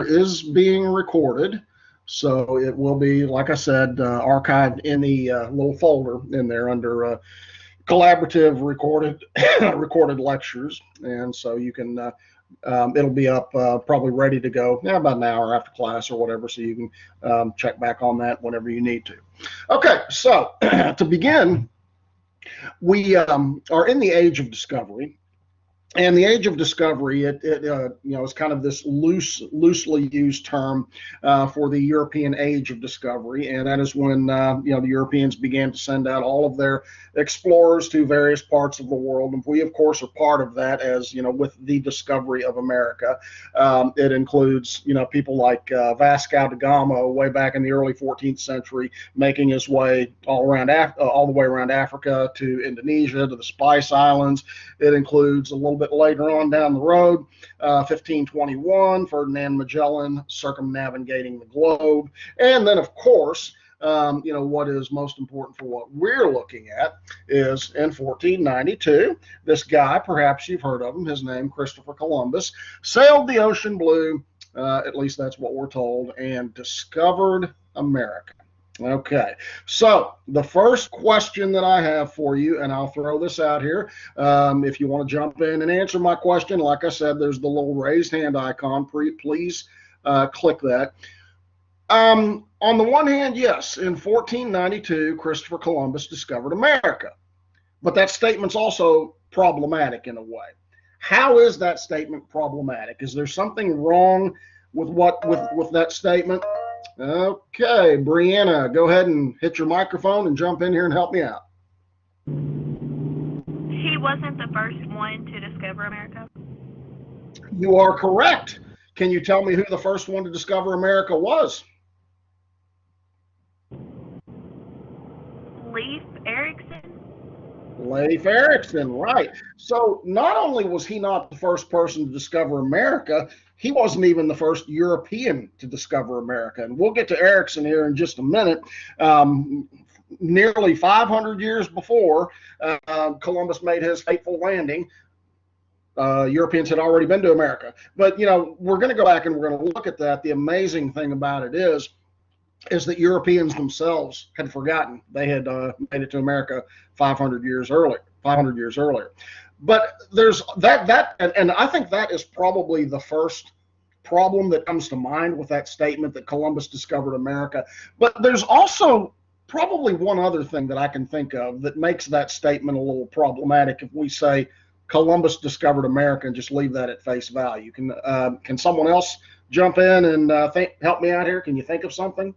is being recorded, so it will be, like I said, archived in the little folder in there under collaborative recorded recorded lectures, and so you can. It'll be up probably ready to go about an hour after class or whatever, so you can check back on that whenever you need to. Okay, so to begin, we are in the age of discovery. And the age of discovery, is kind of this loosely used term for the European age of discovery, and that is when the Europeans began to send out all of their explorers to various parts of the world, and we, of course, are part of that. As with the discovery of America, it includes people like Vasco da Gama, way back in the early 14th century, making his way all the way around Africa to Indonesia to the Spice Islands. It includes a little bit later on down the road, 1521, Ferdinand Magellan circumnavigating the globe. And then, of course, what is most important for what we're looking at is in 1492, this guy, perhaps you've heard of him, his name, Christopher Columbus, sailed the ocean blue, at least that's what we're told, and discovered America. Okay, so the first question that I have for you, and I'll throw this out here. If you want to jump in and answer my question, like I said, there's the little raised hand icon. Please click that. On the one hand, yes, in 1492, Christopher Columbus discovered America. But that statement's also problematic in a way. How is that statement problematic? Is there something wrong with with that statement? Okay, Brianna, go ahead and hit your microphone and jump in here and help me out. He wasn't the first one to discover America. You are correct. Can you tell me who the first one to discover America was? Leif Erikson. Leif Erikson, right. So not only was he not the first person to discover America, he wasn't even the first European to discover America. And we'll get to Erikson here in just a minute. Nearly 500 years before Columbus made his fateful landing, Europeans had already been to America. But, we're going to go back and we're going to look at that. The amazing thing about it is that Europeans themselves had forgotten they had made it to America 500 years earlier. But there's that, and I think that is probably the first problem that comes to mind with that statement that Columbus discovered America. But there's also probably one other thing that I can think of that makes that statement a little problematic if we say Columbus discovered America and just leave that at face value. Can someone else jump in and help me out here? Can you think of something?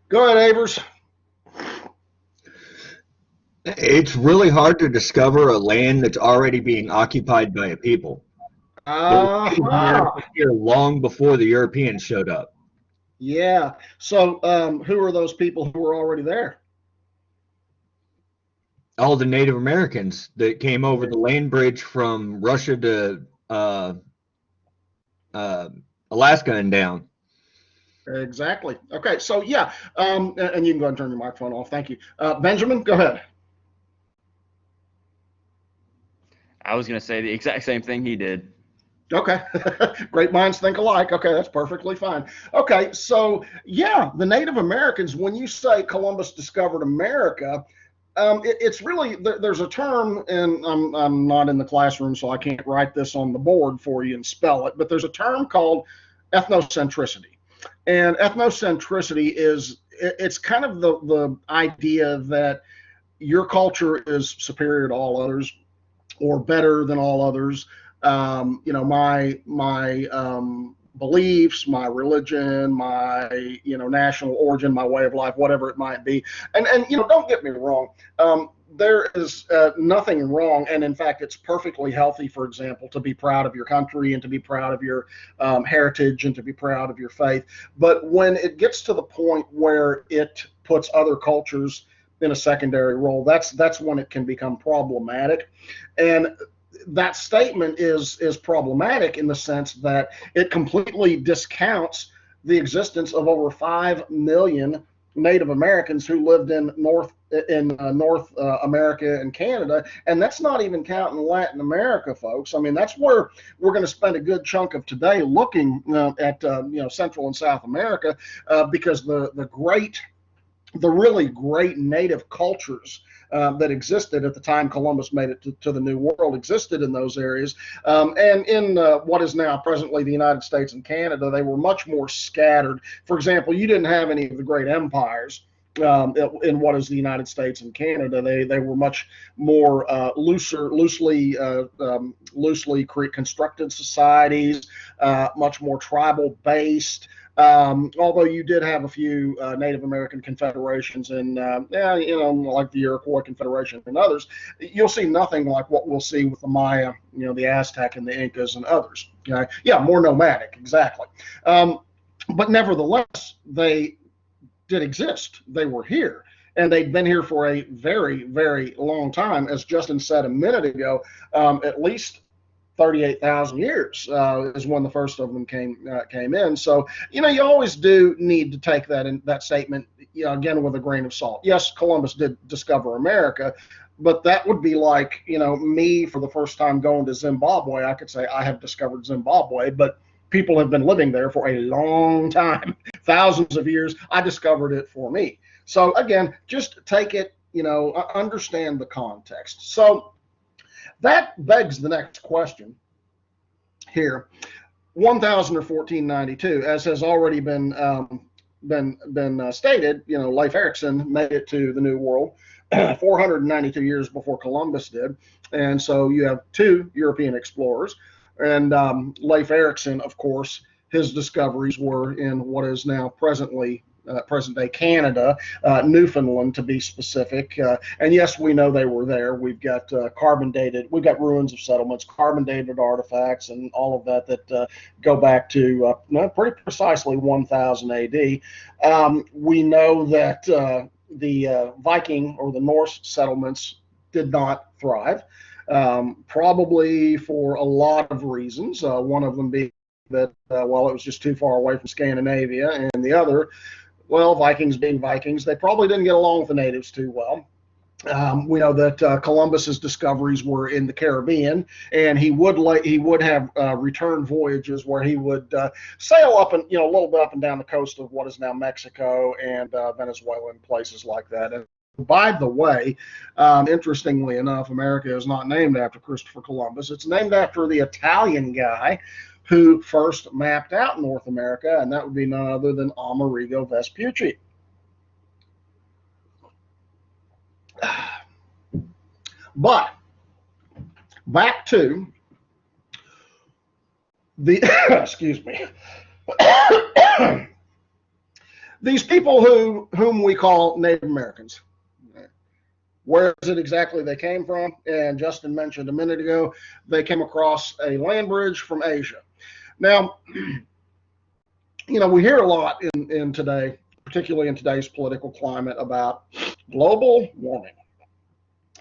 Go ahead, Avers. It's really hard to discover a land that's already being occupied by a people. Here long before the Europeans showed up. Yeah. So who are those people who were already there? All the Native Americans that came over the land bridge from Russia to Alaska and down. Exactly. Okay. So yeah, and you can go ahead and turn your microphone off. Thank you. Benjamin, go ahead. I was going to say the exact same thing he did. Okay. Great minds think alike. Okay, that's perfectly fine. Okay, so yeah, the Native Americans, when you say Columbus discovered America, it's really, there's a term, and I'm not in the classroom, so I can't write this on the board for you and spell it, but there's a term called ethnocentricity. And ethnocentricity it's kind of the idea that your culture is superior to all others or better than all others. My beliefs, my religion, my national origin, my way of life, whatever it might be. And don't get me wrong. There is nothing wrong, and in fact, it's perfectly healthy, for example, to be proud of your country and to be proud of your heritage and to be proud of your faith. But when it gets to the point where it puts other cultures in a secondary role, that's when it can become problematic. And that statement is problematic in the sense that it completely discounts the existence of over 5 million Native Americans who lived in North in North America and Canada, and that's not even counting Latin America, folks. I mean, that's where we're going to spend a good chunk of today looking at Central and South America, because the really great native cultures that existed at the time Columbus made it to the New World existed in those areas. And in what is now presently the United States and Canada, they were much more scattered. For example, you didn't have any of the great empires in what is the United States and Canada. They were much more loosely constructed societies, much more tribal based. Although you did have a few Native American confederations and like the Iroquois Confederation and others, you'll see nothing like what we'll see with the Maya, the Aztec and the Incas and others. Okay? Yeah, more nomadic, exactly. But nevertheless, they did exist. They were here. And they'd been here for a very, very long time. As Justin said a minute ago, at least 38,000 years is when the first of them came in. So, you always do need to take that statement, again, with a grain of salt. Yes, Columbus did discover America, but that would be like, me for the first time going to Zimbabwe. I could say I have discovered Zimbabwe, but people have been living there for a long time, thousands of years. I discovered it for me. So again, just take it, understand the context. So that begs the next question here. 1000 or 1492, as has already been stated, Leif Erikson made it to the New World 492 years before Columbus did. And so you have two European explorers. And Leif Erikson, of course, his discoveries were in what is now present-day Canada, Newfoundland to be specific. And yes, we know they were there. We've got we've got ruins of settlements, carbon-dated artifacts, and all of that go back to pretty precisely 1000 AD. We know that the Viking or the Norse settlements did not thrive. Probably for a lot of reasons. One of them being that, it was just too far away from Scandinavia, and the other, Vikings being Vikings, they probably didn't get along with the natives too well. We know that Columbus's discoveries were in the Caribbean, and he would have return voyages where he would sail up and a little bit up and down the coast of what is now Mexico and Venezuela and places like that. And by the way, interestingly enough, America is not named after Christopher Columbus. It's named after the Italian guy who first mapped out North America, and that would be none other than Amerigo Vespucci. But back to the excuse me. These people whom we call Native Americans. Where is it exactly they came from? And Justin mentioned a minute ago, they came across a land bridge from Asia. Now, we hear a lot in today, particularly in today's political climate, about global warming.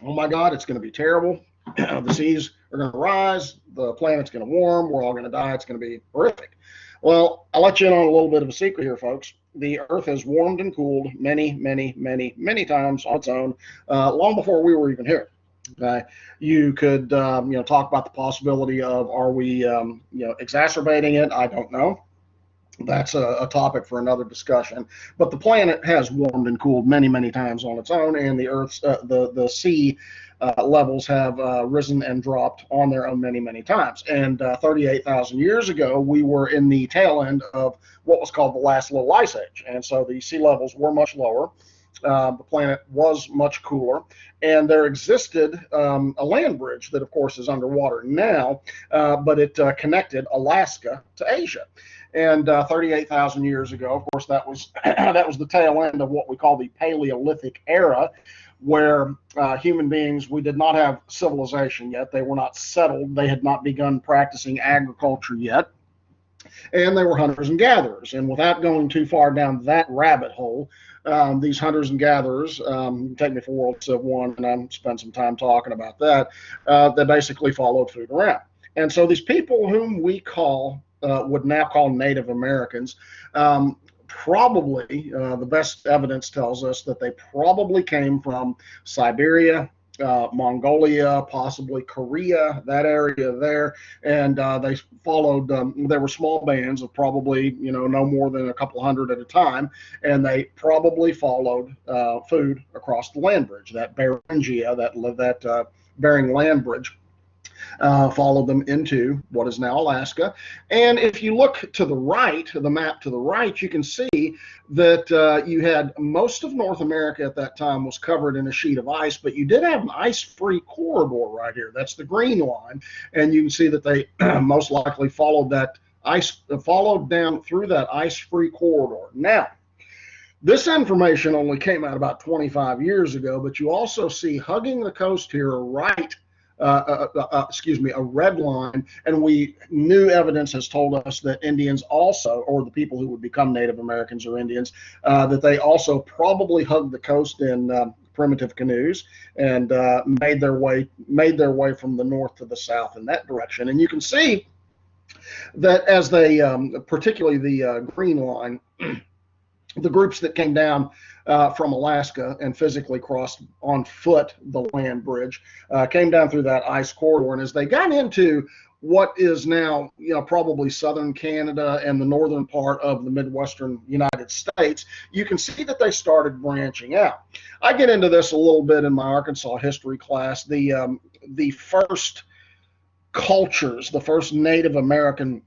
Oh my God, it's going to be terrible. The seas are going to rise. The planet's going to warm. We're all going to die. It's going to be horrific. Well, I'll let you in on a little bit of a secret here, folks. The Earth has warmed and cooled many, many, many, many times on its own, long before we were even here. You could, talk about the possibility of, are we, exacerbating it? I don't know. That's a topic for another discussion. But the planet has warmed and cooled many, many times on its own, and the Earth's the sea levels have risen and dropped on their own many, many times. And 38,000 years ago, we were in the tail end of what was called the last little ice age. And so the sea levels were much lower. The planet was much cooler, and there existed a land bridge that, of course, is underwater now, but it connected Alaska to Asia. And 38,000 years ago, of course, that was the tail end of what we call the Paleolithic era, where human beings, we did not have civilization yet. They were not settled. They had not begun practicing agriculture yet. And they were hunters and gatherers. And without going too far down that rabbit hole, these hunters and gatherers, take me for World War I, and I'll spend some time talking about that, they basically followed food around. And so these people whom we would now call Native Americans, probably, the best evidence tells us that they probably came from Siberia, Mongolia, possibly Korea, that area there, and they followed. There were small bands of probably, no more than a couple hundred at a time, and they probably followed food across the land bridge, that Beringia, that Bering land bridge. Followed them into what is now Alaska. And if you look to the right, the map to the right, you can see that you had most of North America at that time was covered in a sheet of ice, but you did have an ice-free corridor right here. That's the green line. And you can see that they most likely followed down through that ice-free corridor. Now, this information only came out about 25 years ago, but you also see hugging the coast here, a red line, and new evidence has told us that Indians also, or the people who would become Native Americans or Indians, that they also probably hugged the coast in primitive canoes and made their way from the north to the south in that direction. And you can see that as they, particularly the green line, the groups that came down from Alaska and physically crossed on foot the land bridge came down through that ice corridor. And as they got into what is now, probably southern Canada and the northern part of the Midwestern United States, you can see that they started branching out. I get into this a little bit in my Arkansas history class. The first cultures, the first Native American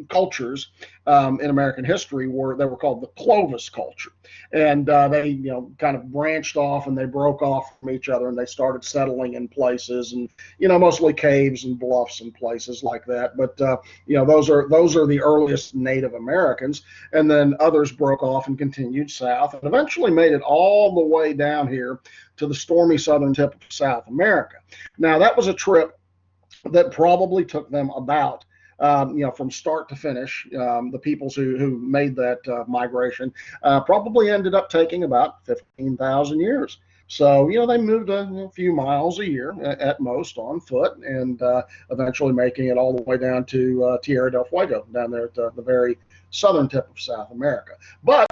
cultures in American history were called the Clovis culture, and they kind of branched off and they broke off from each other and they started settling in places, and mostly caves and bluffs and places like that. But those are the earliest Native Americans, and then others broke off and continued south and eventually made it all the way down here to the stormy southern tip of South America. Now, that was a trip that probably took them about from start to finish. The peoples who made that migration probably ended up taking about 15,000 years. So, they moved a few miles a year at most on foot, and eventually making it all the way down to Tierra del Fuego, down there at the very southern tip of South America. But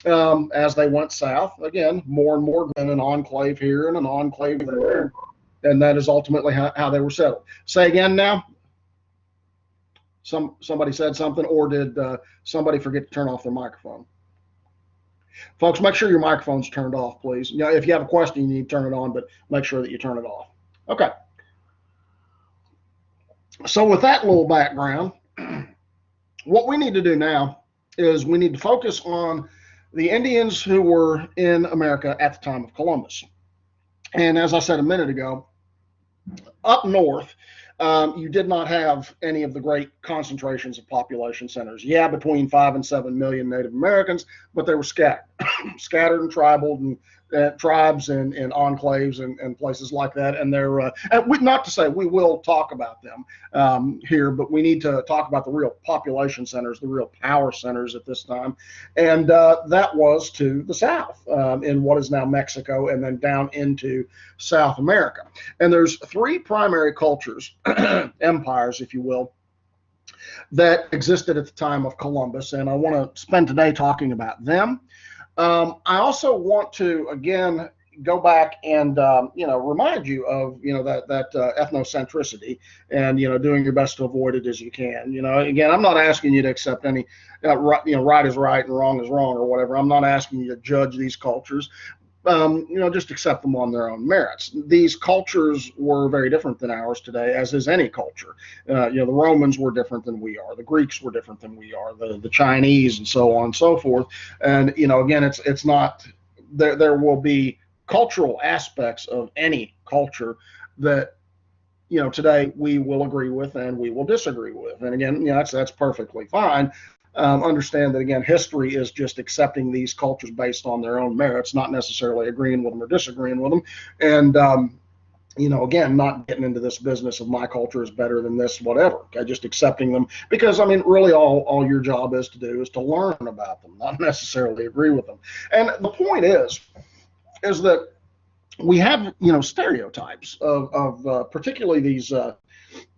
as they went south, again, more and more than an enclave here and an enclave there. And that is ultimately how they were settled. Say again now. Somebody said something, or did somebody forget to turn off their microphone? Folks, make sure your microphone's turned off, please. If you have a question, you need to turn it on, but make sure that you turn it off. Okay. So with that little background, what we need to do now is we need to focus on the Indians who were in America at the time of Columbus. And as I said a minute ago, up north, you did not have any of the great concentrations of population centers. Yeah, between 5 and 7 million Native Americans, but they were scattered, scattered and tribal, and tribes and enclaves and places like that. And they're not to say we will talk about them here, but we need to talk about the real population centers, the real power centers at this time. And that was to the south in what is now Mexico, and then down into South America. And there's three primary cultures, empires, if you will, that existed at the time of Columbus. And I want to spend today talking about them. I also want to, again, go back and, remind you of, that ethnocentricity and, doing your best to avoid it as you can. Again, I'm not asking you to accept any, right is right and wrong is wrong or whatever. I'm not asking you to judge these cultures. Just accept them on their own merits. These cultures were very different than ours today, as is any culture. The Romans were different than we are. The Greeks were different than we are. The Chinese, and so on and so forth. And again, it's not there. There will be cultural aspects of any culture that today we will agree with and we will disagree with. And again, that's perfectly fine. Understand that, again, history is just accepting these cultures based on their own merits, not necessarily agreeing with them or disagreeing with them. And, again, not getting into this business of my culture is better than this, whatever. Okay, just accepting them, because, really all your job is to do is to learn about them, not necessarily agree with them. And the point is that we have, stereotypes of particularly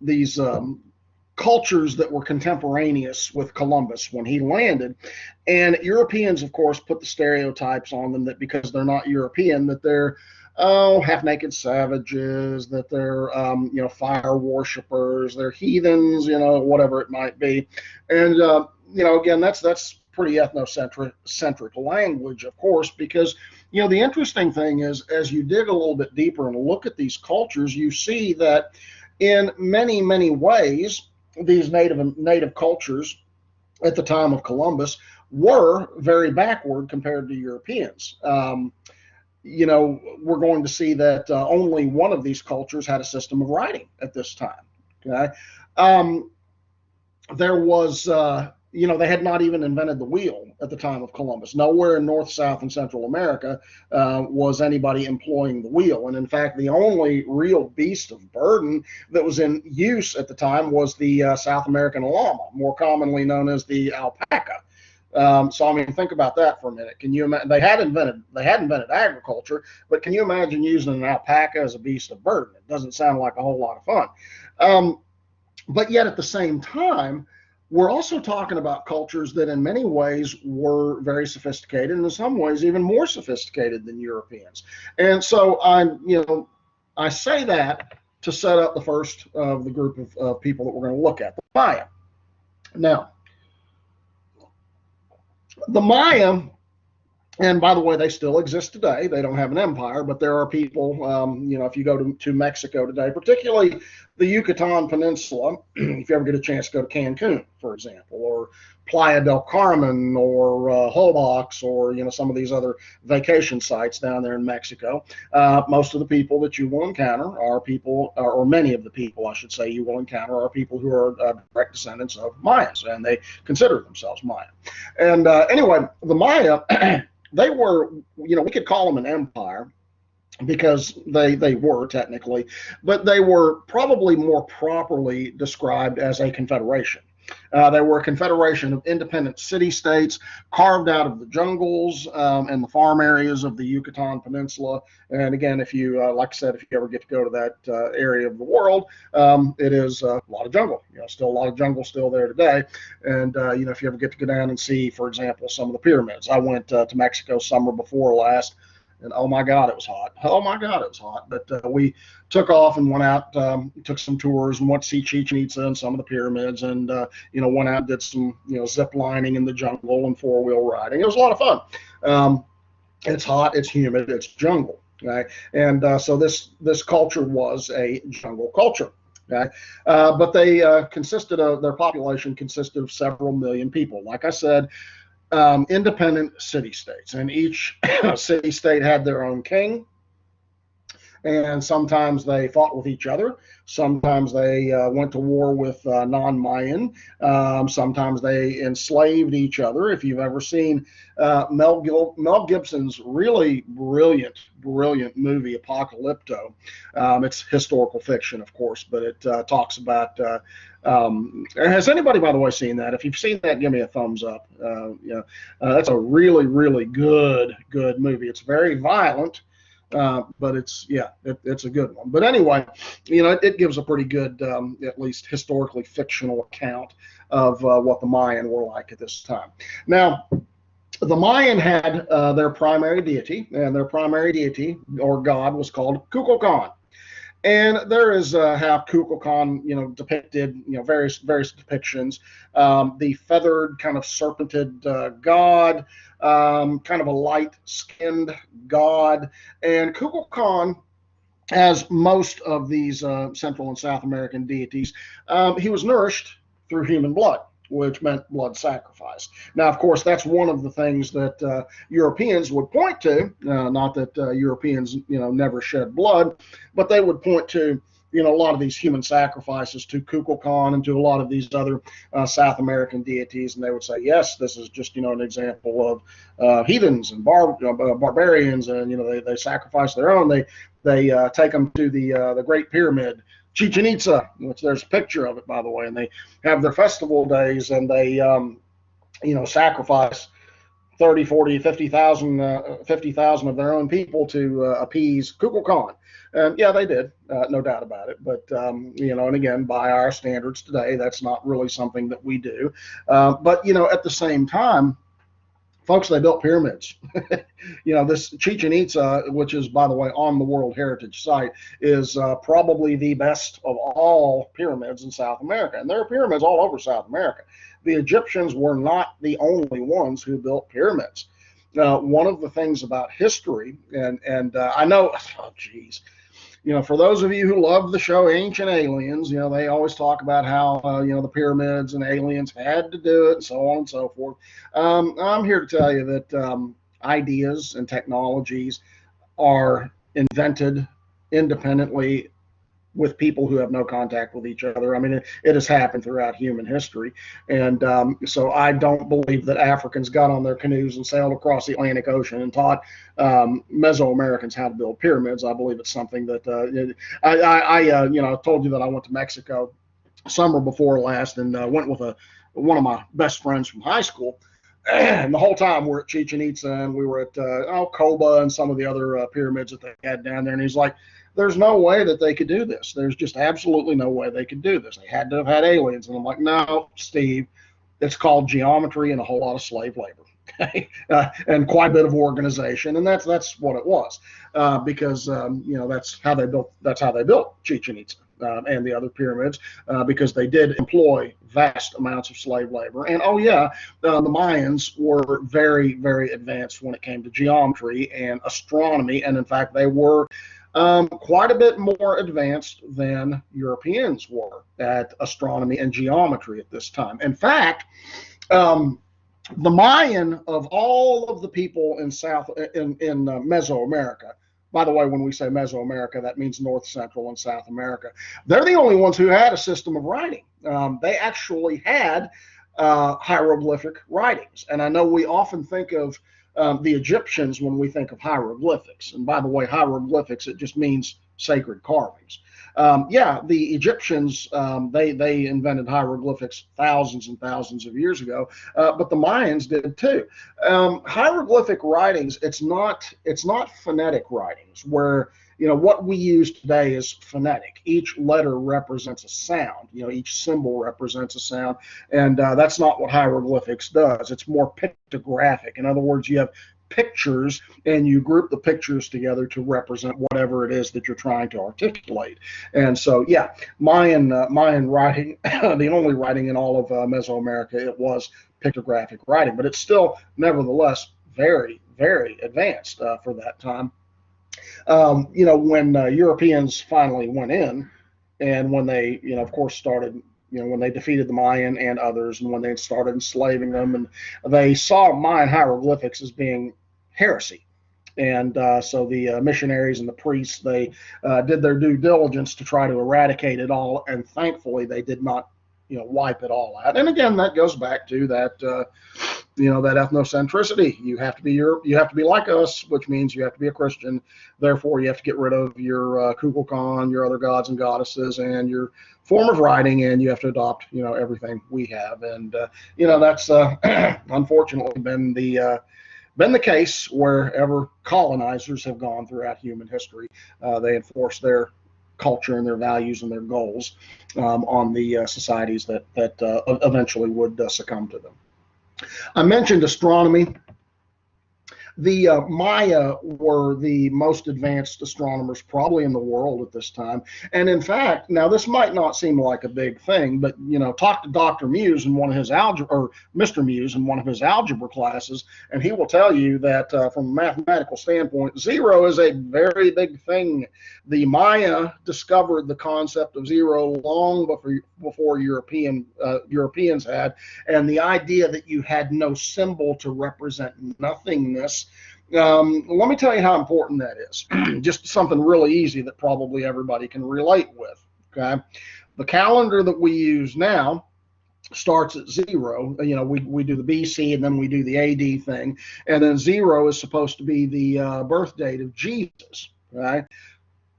these cultures that were contemporaneous with Columbus when he landed. And Europeans, of course, put the stereotypes on them that because they're not European, that they're half-naked savages, that they're fire worshipers, they're heathens, whatever it might be. And again, that's pretty ethnocentric language, of course, because the interesting thing is, as you dig a little bit deeper and look at these cultures, you see that in many, many ways, these native cultures at the time of Columbus were very backward compared to Europeans. We're going to see that only one of these cultures had a system of writing at this time. Okay, there was, they had not even invented the wheel at the time of Columbus. Nowhere in North, South, and Central America was anybody employing the wheel. And in fact, the only real beast of burden that was in use at the time was the South American llama, more commonly known as the alpaca. So I mean, think about that for a minute. Can you imagine? They had invented agriculture, but can you imagine using an alpaca as a beast of burden? It doesn't sound like a whole lot of fun. But yet at the same time, we're also talking about cultures that in many ways were very sophisticated, and in some ways even more sophisticated than Europeans. And so I say that to set up the first of the group of people that we're going to look at, the Maya. Now, the Maya, and by the way, they still exist today. They don't have an empire, but there are people, if you go to Mexico today, particularly the Yucatan Peninsula, if you ever get a chance to go to Cancun, for example, or Playa del Carmen, or Holbox, or some of these other vacation sites down there in Mexico, most of the people that you will encounter are people, or many of the people, I should say, you will encounter are people who are direct descendants of Mayas, and they consider themselves Maya. And anyway, the Maya, they were, we could call them an empire, because they were technically, but they were probably more properly described as a confederation. They were a confederation of independent city-states carved out of the jungles and the farm areas of the Yucatan Peninsula. And again, if you, like I said, if you ever get to go to that area of the world, it is a lot of jungle. Still a lot of jungle still there today. And if you ever get to go down and see, for example, some of the pyramids. I went to Mexico summer before last. And oh my God, it was hot. Oh my God, it was hot. But we took off and went out, took some tours and went to see Chichen Itza and some of the pyramids, and went out and did some zip lining in the jungle and four-wheel riding. It was a lot of fun. It's hot, it's humid, it's jungle. Right? And so this culture was a jungle culture. Okay? But they their population consisted of several million people. Like I said, independent city-states, and each city-state had their own king, and sometimes they fought with each other, sometimes they went to war with non-Mayan, sometimes they enslaved each other. If you've ever seen Mel Gibson's really brilliant movie Apocalypto, it's historical fiction, of course, but it talks about has anybody, by the way, seen that? If you've seen that, give me a thumbs up. That's a really, really good movie. It's very violent, but it's a good one. But anyway, it gives a pretty good, at least historically fictional account of what the Mayan were like at this time. Now, the Mayan had their primary deity, and their primary deity or god was called Kukulkan. And there is how Kukulkan, depicted, various depictions. The feathered, kind of serpented god, kind of a light-skinned god. And Kukulkan, as most of these Central and South American deities, he was nourished through human blood, which meant blood sacrifice. Now, of course, that's one of the things that Europeans would point to. Not that Europeans, never shed blood, but they would point to, a lot of these human sacrifices to Kukulkan and to a lot of these other South American deities, and they would say, yes, this is just, an example of heathens and barbarians, and they sacrifice their own. They take them to the Great Pyramid, Chichen Itza, which there's a picture of it, by the way, and they have their festival days, and they, sacrifice 30, 40, 50,000 of their own people to appease Kukulkan. And yeah, they did, no doubt about it. But, and again, by our standards today, that's not really something that we do. But, at the same time, folks, they built pyramids. This Chichen Itza, which is, by the way, on the World Heritage Site, is probably the best of all pyramids in South America. And there are pyramids all over South America. The Egyptians were not the only ones who built pyramids. One of the things about history, and I know, oh, geez, for those of you who love the show Ancient Aliens, they always talk about how, the pyramids and aliens had to do it and so on and so forth. I'm here to tell you that ideas and technologies are invented independently with people who have no contact with each other. I mean, it has happened throughout human history. And so I don't believe that Africans got on their canoes and sailed across the Atlantic Ocean and taught Mesoamericans how to build pyramids. I believe it's something that I told you that I went to Mexico summer before last and went with one of my best friends from high school. And the whole time we're at Chichen Itza and we were at Koba and some of the other pyramids that they had down there. And he's like, there's no way that they could do this. There's just absolutely no way they could do this. They had to have had aliens. And I'm like, no, Steve, it's called geometry and a whole lot of slave labor. And quite a bit of organization. And that's what it was. Because that's how they built Chichen Itza. And the other pyramids, because they did employ vast amounts of slave labor. And the Mayans were very, very advanced when it came to geometry and astronomy. And in fact, they were quite a bit more advanced than Europeans were at astronomy and geometry at this time. In fact, the Mayan, of all of the people in Mesoamerica, by the way, when we say Mesoamerica, that means North, Central, and South America. They're the only ones who had a system of writing. They actually had hieroglyphic writings. And I know we often think of the Egyptians when we think of hieroglyphics. And by the way, hieroglyphics, it just means sacred carvings. The Egyptians, they invented hieroglyphics thousands and thousands of years ago, but the Mayans did too. Hieroglyphic writings, it's not phonetic writings where, what we use today is phonetic. Each letter represents a sound, each symbol represents a sound, and that's not what hieroglyphics does. It's more pictographic. In other words, you have pictures and you group the pictures together to represent whatever it is that you're trying to articulate. And so, Mayan writing, the only writing in all of Mesoamerica, it was pictographic writing, but it's still nevertheless very, very advanced for that time. When Europeans finally went in and when they, of course, started when they defeated the Mayan and others, and when they started enslaving them, and they saw Mayan hieroglyphics as being heresy. And so the missionaries and the priests, they did their due diligence to try to eradicate it all, and thankfully they did not, wipe it all out. And again, that goes back to that, that ethnocentricity. You have to be like us, which means you have to be a Christian. Therefore, you have to get rid of your Kukulkan, your other gods and goddesses, and your form of writing, and you have to adopt, everything we have. And that's unfortunately been the case wherever colonizers have gone throughout human history. They enforce their culture and their values and their goals on the societies that eventually would succumb to them. I mentioned astronomy. The Maya were the most advanced astronomers probably in the world at this time. And in fact, now this might not seem like a big thing, but, talk to Dr. Muse in one of his Mr. Muse in one of his algebra classes, and he will tell you that from a mathematical standpoint, zero is a very big thing. The Maya discovered the concept of zero long before Europeans had, and the idea that you had no symbol to represent nothingness. Let me tell you how important that is. Just something really easy that probably everybody can relate with. Okay, the calendar that we use now starts at zero. We do the BC and then we do the AD thing, and then zero is supposed to be the birth date of Jesus. Right.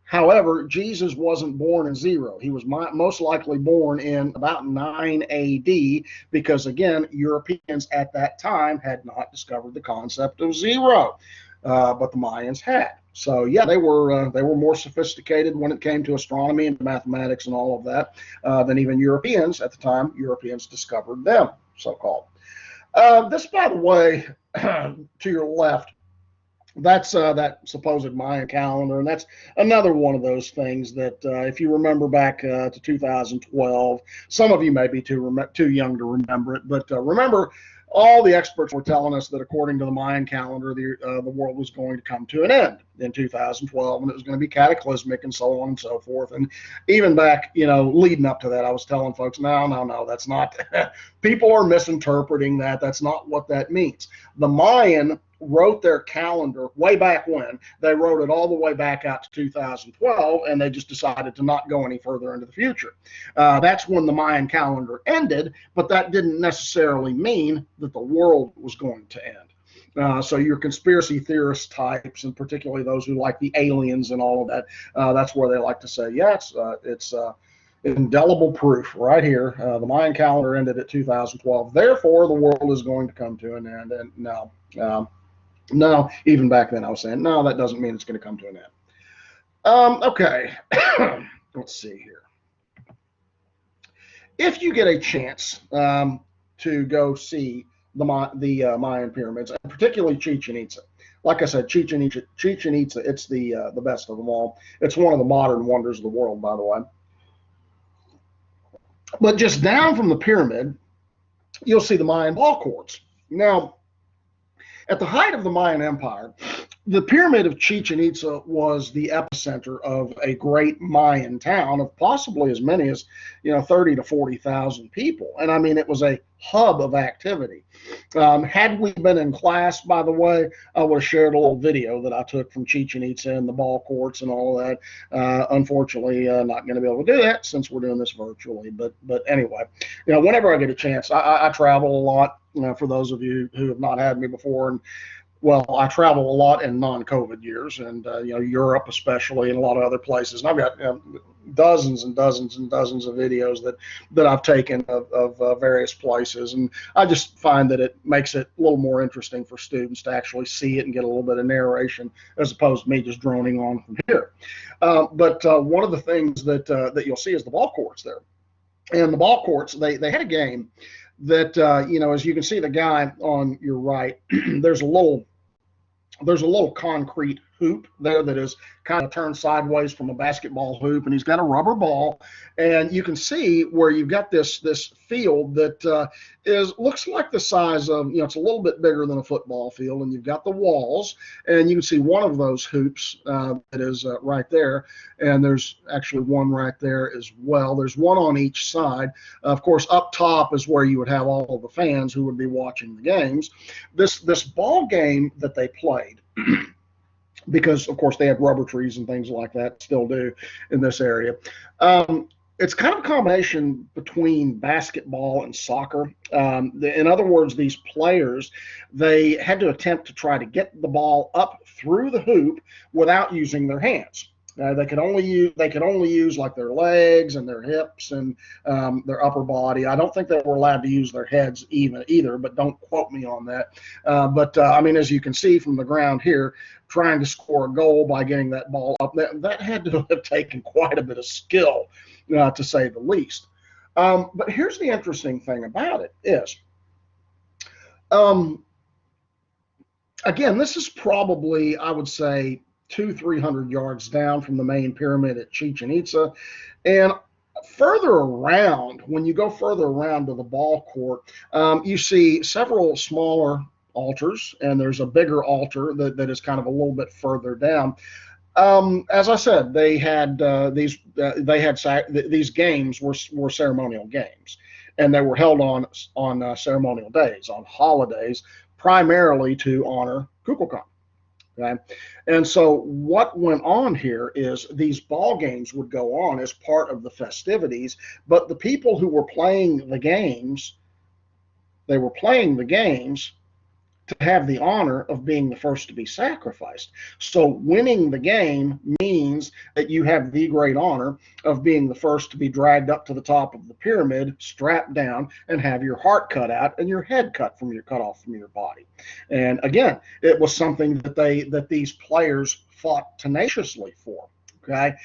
However, Jesus wasn't born in zero. He was most likely born in about 9 AD because, again, Europeans at that time had not discovered the concept of zero. but the Mayans had. So yeah, they were more sophisticated when it came to astronomy and mathematics and all of that than even Europeans at the time. Europeans discovered them, so-called. This, by the way, to your left, that's that supposed Mayan calendar, and that's another one of those things that, if you remember back to 2012, some of you may be too young to remember it, but remember, all the experts were telling us that according to the Mayan calendar, the world was going to come to an end in 2012, and it was going to be cataclysmic and so on and so forth. And even back, leading up to that, I was telling folks, no, that's not. People are misinterpreting that. That's not what that means. The Mayan wrote their calendar way back when. They wrote it all the way back out to 2012, and they just decided to not go any further into the future. That's when the Mayan calendar ended, but that didn't necessarily mean that the world was going to end. So your conspiracy theorist types, and particularly those who like the aliens and all of that, that's where they like to say, yeah, it's indelible proof right here. The Mayan calendar ended at 2012. Therefore, the world is going to come to an end. And no, even back then I was saying, no, that doesn't mean it's going to come to an end. Okay, let's see here. If you get a chance to go see the Mayan pyramids, and particularly Chichen Itza, like I said, Chichen Itza, it's the best of them all. It's one of the modern wonders of the world, by the way. But just down from the pyramid, you'll see the Mayan ball courts. Now, at the height of the Mayan Empire, the pyramid of Chichen Itza was the epicenter of a great Mayan town of possibly as many as 30 to 40,000 people. And I mean, it was a hub of activity. Had we been in class, by the way, I would have shared a little video that I took from Chichen Itza and the ball courts and all of that. Unfortunately, not going to be able to do that since we're doing this virtually. But anyway, whenever I get a chance, I travel a lot. For those of you who have not had me before, and well, I travel a lot in non-COVID years, and Europe especially, and a lot of other places. And I've got dozens and dozens and dozens of videos that I've taken of various places, and I just find that it makes it a little more interesting for students to actually see it and get a little bit of narration as opposed to me just droning on from here. But one of the things that you'll see is the ball courts there, and the ball courts they had a game that as you can see the guy on your right, there's a little concrete hoop there that is kind of turned sideways from a basketball hoop, and he's got a rubber ball, and you can see where you've got this field that looks like the size of, it's a little bit bigger than a football field, and you've got the walls, and you can see one of those hoops that is right there, and there's actually one right there as well. There's one on each side. Of course, up top is where you would have all of the fans who would be watching the games. This ball game that they played, because of course they had rubber trees and things like that, still do in this area. It's kind of a combination between basketball and soccer. In other words, these players, they had to attempt to try to get the ball up through the hoop without using their hands. They could only use like their legs and their hips and their upper body. I don't think they were allowed to use their heads either, but don't quote me on that. But I mean, as you can see from the ground here, trying to score a goal by getting that ball up, that had to have taken quite a bit of skill, to say the least. But here's the interesting thing about it is, again, this is probably, I would say, 200-300 yards down from the main pyramid at Chichen Itza. And further around, when you go further around to the ball court, you see several smaller altars, and there's a bigger altar that is kind of a little bit further down. As I said, they had these games were ceremonial games, and they were held on ceremonial days, on holidays, primarily to honor Kukulkan. Okay. And so what went on here is these ball games would go on as part of the festivities, but the people who were playing the games, they were playing the games to have the honor of being the first to be sacrificed. So winning the game means that you have the great honor of being the first to be dragged up to the top of the pyramid, strapped down, and have your heart cut out and your head cut off from your body. And again, it was something that these players fought tenaciously for. Okay.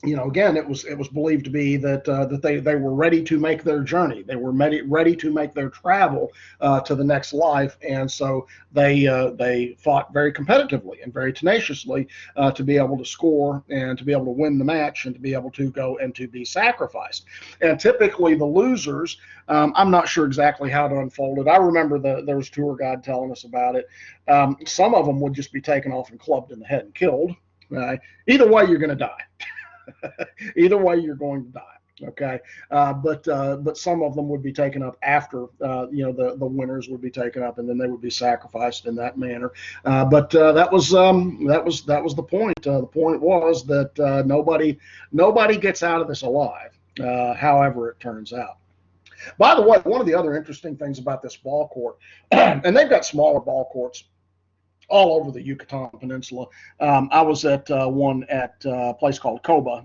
Again, it was believed to be that they were ready to make their journey. They were ready to make their travel to the next life, and so they fought very competitively and very tenaciously to be able to score and to be able to win the match and to be able to go and to be sacrificed. And typically, the losers, I'm not sure exactly how to unfold it. I remember there was a tour guide telling us about it. Some of them would just be taken off and clubbed in the head and killed. Either way, you're going to die. Either way, you're going to die. Okay, but some of them would be taken up after the winners would be taken up, and then they would be sacrificed in that manner. But that was the point. The point was that nobody gets out of this alive. However, it turns out. By the way, one of the other interesting things about this ball court, and they've got smaller ball courts all over the Yucatan Peninsula. I was at one at a place called Coba.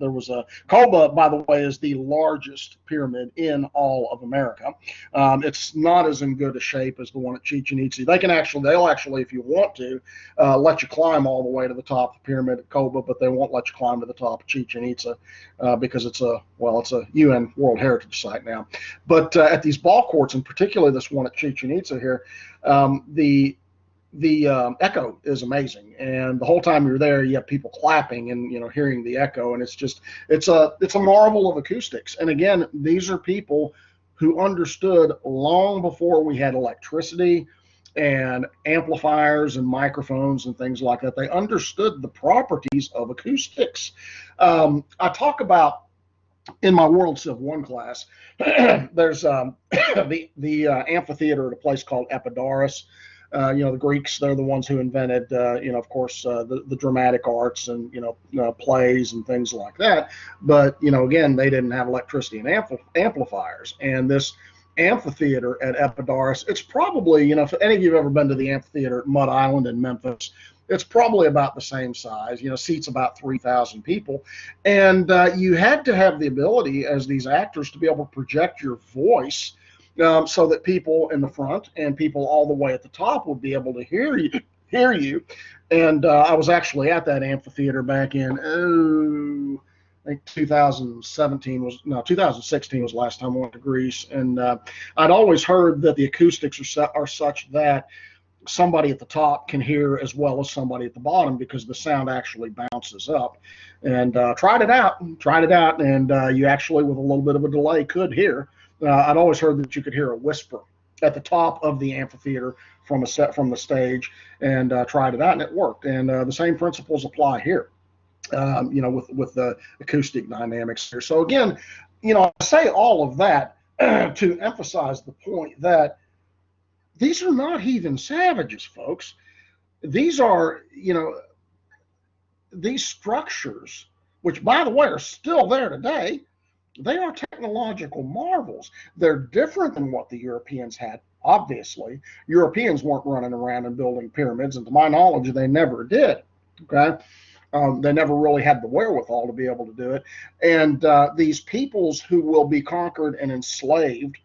Coba, by the way, is the largest pyramid in all of America. It's not as in good a shape as the one at Chichen Itza. They'll actually, if you want to, let you climb all the way to the top of the pyramid at Coba, but they won't let you climb to the top of Chichen Itza because it's a UN World Heritage Site now. But at these ball courts, and particularly this one at Chichen Itza here, the echo is amazing, and the whole time you're there, you have people clapping and hearing the echo, and it's a marvel of acoustics. And again, these are people who understood long before we had electricity and amplifiers and microphones and things like that. They understood the properties of acoustics. I talk about in my World Civ 1 class. There's the amphitheater at a place called Epidaurus. The Greeks, they're the ones who invented, of course, the dramatic arts and, plays and things like that. But, again, they didn't have electricity and amplifiers. And this amphitheater at Epidaurus, it's probably, if any of you have ever been to the amphitheater at Mud Island in Memphis, it's probably about the same size, seats about 3,000 people. And you had to have the ability as these actors to be able to project your voice so that people in the front and people all the way at the top would be able to hear you. And I was actually at that amphitheater back in, I think 2016 was the last time I went to Greece. And I'd always heard that the acoustics are such that somebody at the top can hear as well as somebody at the bottom because the sound actually bounces up. And tried it out, and you actually, with a little bit of a delay, could hear. I'd always heard that you could hear a whisper at the top of the amphitheater from the stage, and tried it out, and it worked. And the same principles apply here, with the acoustic dynamics here. So again, I say all of that to emphasize the point that these are not heathen savages, folks. These are, these structures, which, by the way, are still there today. They are technological marvels. They're different than what the Europeans had. Obviously, Europeans weren't running around and building pyramids, and to my knowledge, they never did. Okay, they never really had the wherewithal to be able to do it. And these peoples who will be conquered and enslaved,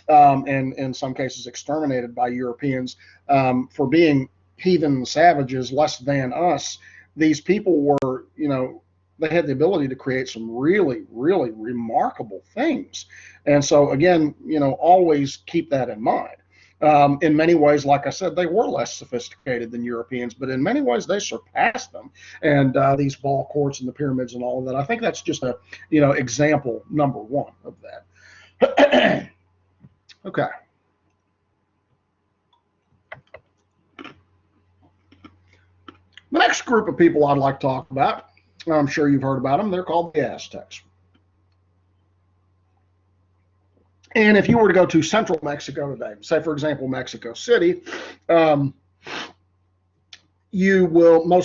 and in some cases exterminated by Europeans for being heathen savages less than us, these people were, they had the ability to create some really, really remarkable things. And so, again, always keep that in mind. In many ways, like I said, they were less sophisticated than Europeans, but in many ways they surpassed them. And these ball courts and the pyramids and all of that, I think that's just a, example number one of that. Okay. The next group of people I'd like to talk about, I'm sure you've heard about them. They're called the Aztecs. And if you were to go to central Mexico today, say, for example, Mexico City, most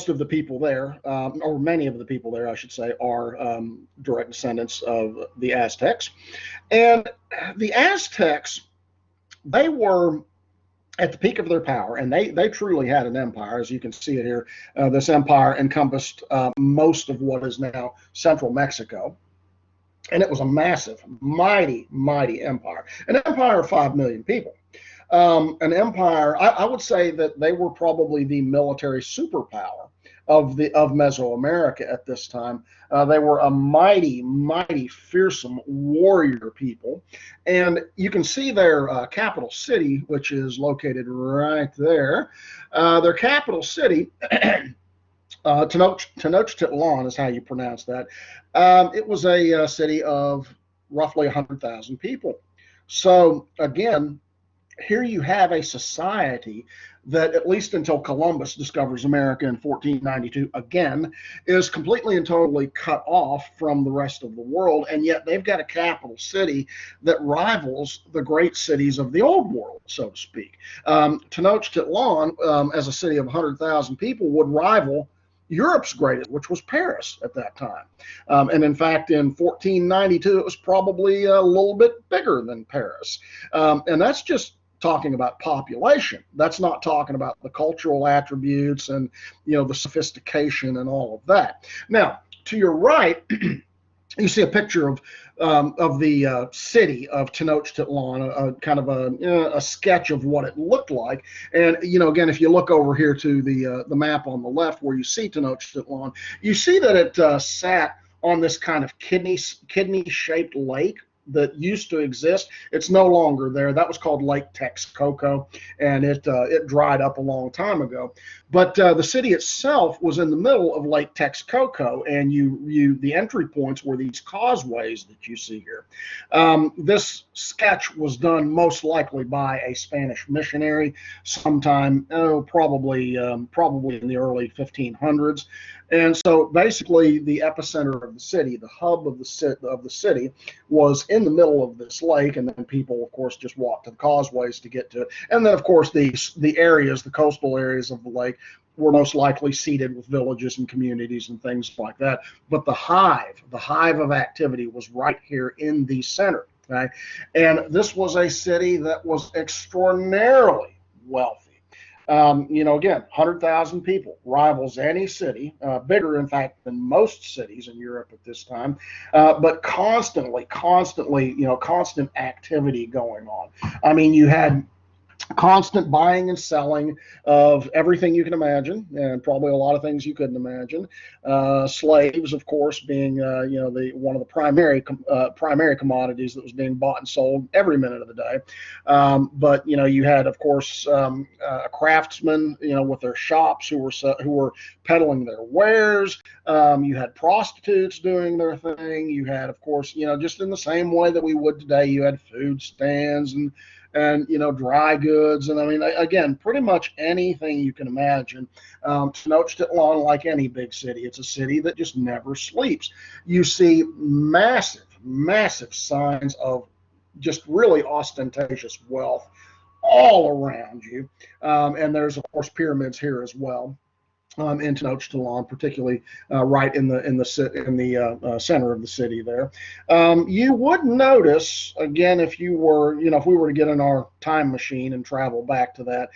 of the people there, or many of the people there, I should say, are direct descendants of the Aztecs. And the Aztecs, they were at the peak of their power, and they truly had an empire, as you can see it here. This empire encompassed most of what is now central Mexico. And it was a massive, mighty empire, an empire of 5 million people. An empire, I would say that they were probably the military superpower of Mesoamerica at this time. They were a mighty, fearsome warrior people. And you can see their capital city, which is located right there. Their capital city, Tenochtitlan is how you pronounce that. It was a city of roughly 100,000 people. So again, here you have a society that, at least until Columbus discovers America in 1492, again, is completely and totally cut off from the rest of the world, and yet they've got a capital city that rivals the great cities of the old world, so to speak. Tenochtitlan, as a city of 100,000 people, would rival Europe's greatest, which was Paris at that time. And in fact, in 1492, it was probably a little bit bigger than Paris. And that's just talking about population. That's not talking about the cultural attributes and, the sophistication and all of that. Now, to your right, you see a picture of the city of Tenochtitlan, kind of a sketch of what it looked like. And again, if you look over here to the map on the left where you see Tenochtitlan, you see that it sat on this kind of kidney-shaped lake that used to exist. It's no longer there. That was called Lake Texcoco, and it dried up a long time ago. But the city itself was in the middle of Lake Texcoco, and the entry points were these causeways that you see here. This sketch was done most likely by a Spanish missionary sometime, probably in the early 1500s. And so basically the epicenter of the city, the hub of the city, was in the middle of this lake, and then people, of course, just walked to the causeways to get to it. And then, of course, the coastal areas of the lake were most likely seeded with villages and communities and things like that. But the hive of activity was right here in the center. Okay? And this was a city that was extraordinarily wealthy. Again, 100,000 people, rivals any city, bigger, in fact, than most cities in Europe at this time, but constant activity going on. I mean, you had constant buying and selling of everything you can imagine, and probably a lot of things you couldn't imagine. Slaves, of course, being one of the primary commodities that was being bought and sold every minute of the day. But you had, of course, craftsmen, with their shops who were peddling their wares. You had prostitutes doing their thing. You had, of course, just in the same way that we would today, you had food stands and dry goods, and I mean, again, pretty much anything you can imagine. Tenochtitlan, like any big city, it's a city that just never sleeps. You see massive signs of just really ostentatious wealth all around you, and there's, of course, pyramids here as well. In Tenochtitlan, particularly right in the center of the city there. You would notice, again, if we were to get in our time machine and travel back to that,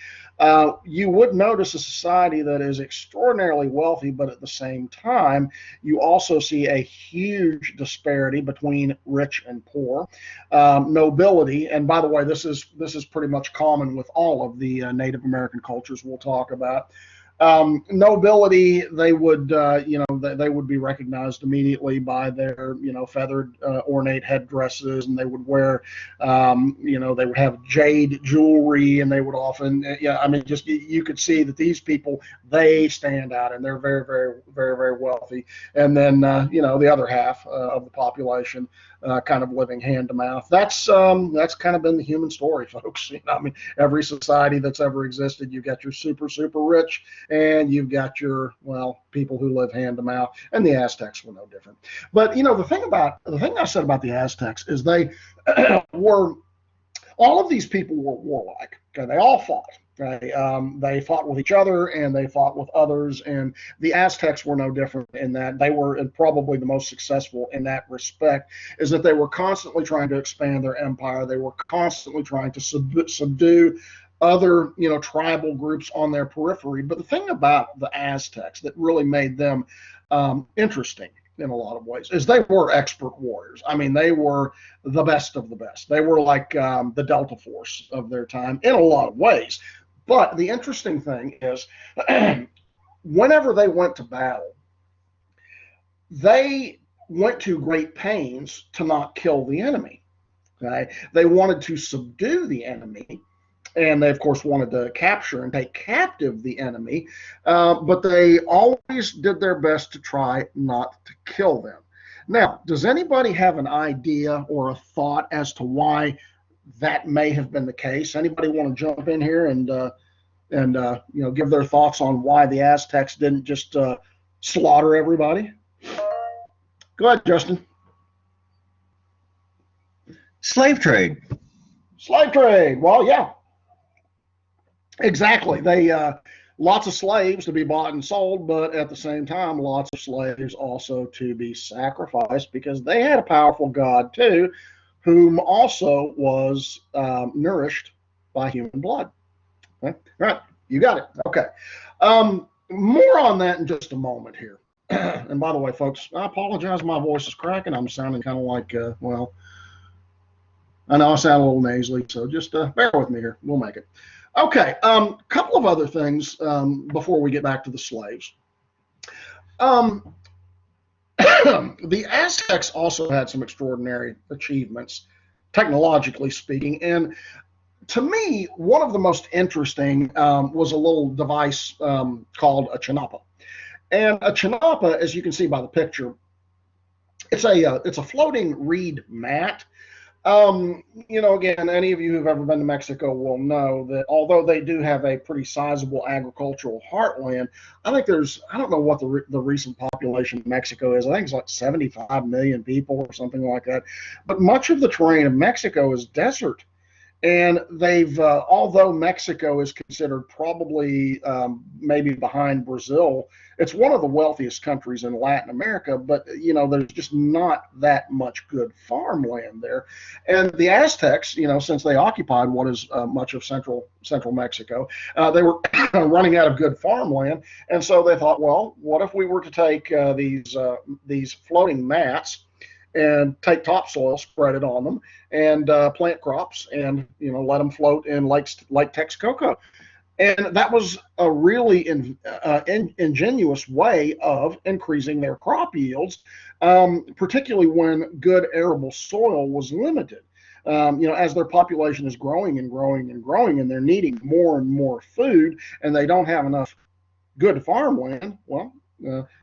you would notice a society that is extraordinarily wealthy, but at the same time, you also see a huge disparity between rich and poor. Nobility, and by the way, this is pretty much common with all of the Native American cultures we'll talk about. Nobility, they would be recognized immediately by their, feathered, ornate headdresses, and they would wear, they would have jade jewelry, and they would often, you could see that these people, they stand out, and they're very, very, very, very wealthy. And then, the other half of the population, kind of living hand to mouth. That's kind of been the human story, folks. Every society that's ever existed, you've got your super, super rich, and you've got your, people who live hand to mouth, and the Aztecs were no different. But the thing I said about the Aztecs is they all of these people were warlike. Okay, they all fought. Okay? They fought with each other, and they fought with others, and the Aztecs were no different in that. They were probably the most successful in that respect, is that they were constantly trying to expand their empire. They were constantly trying to subdue other, tribal groups on their periphery. But the thing about the Aztecs that really made them interesting in a lot of ways is they were expert warriors. I mean, they were the best of the best. They were like the Delta Force of their time in a lot of ways. But the interesting thing is, whenever they went to battle, they went to great pains to not kill the enemy. Okay? They wanted to subdue the enemy, and they, of course, wanted to capture and take captive the enemy, but they always did their best to try not to kill them. Now, does anybody have an idea or a thought as to why that may have been the case? Anybody want to jump in here and give their thoughts on why the Aztecs didn't just slaughter everybody? Go ahead, Justin. Slave trade. Slave trade. Well, yeah. Exactly. They lots of slaves to be bought and sold, but at the same time, lots of slaves also to be sacrificed because they had a powerful god too, whom also was nourished by human blood. Okay. All right, you got it. Okay. More on that in just a moment here. And by the way, folks, I apologize. My voice is cracking. I'm sounding kind of like, I know I sound a little nasally, so just bear with me here. We'll make it. Okay, couple of other things before we get back to the slaves. The Aztecs also had some extraordinary achievements, technologically speaking, and to me, one of the most interesting was a little device called a chinapa. And a chinapa, as you can see by the picture, it's a floating reed mat. Again, any of you who've ever been to Mexico will know that although they do have a pretty sizable agricultural heartland, I don't know what the recent population of Mexico is. I think it's like 75 million people or something like that. But much of the terrain of Mexico is desert. And they've, although Mexico is considered probably maybe behind Brazil, it's one of the wealthiest countries in Latin America, but, there's just not that much good farmland there. And the Aztecs, since they occupied what is much of central Mexico, they were running out of good farmland. And so they thought, well, what if we were to take these floating mats and take topsoil, spread it on them, and plant crops, and let them float in Lake Texcoco. And that was a really ingenious way of increasing their crop yields, particularly when good arable soil was limited. As their population is growing and growing and growing, and they're needing more and more food, and they don't have enough good farmland, well,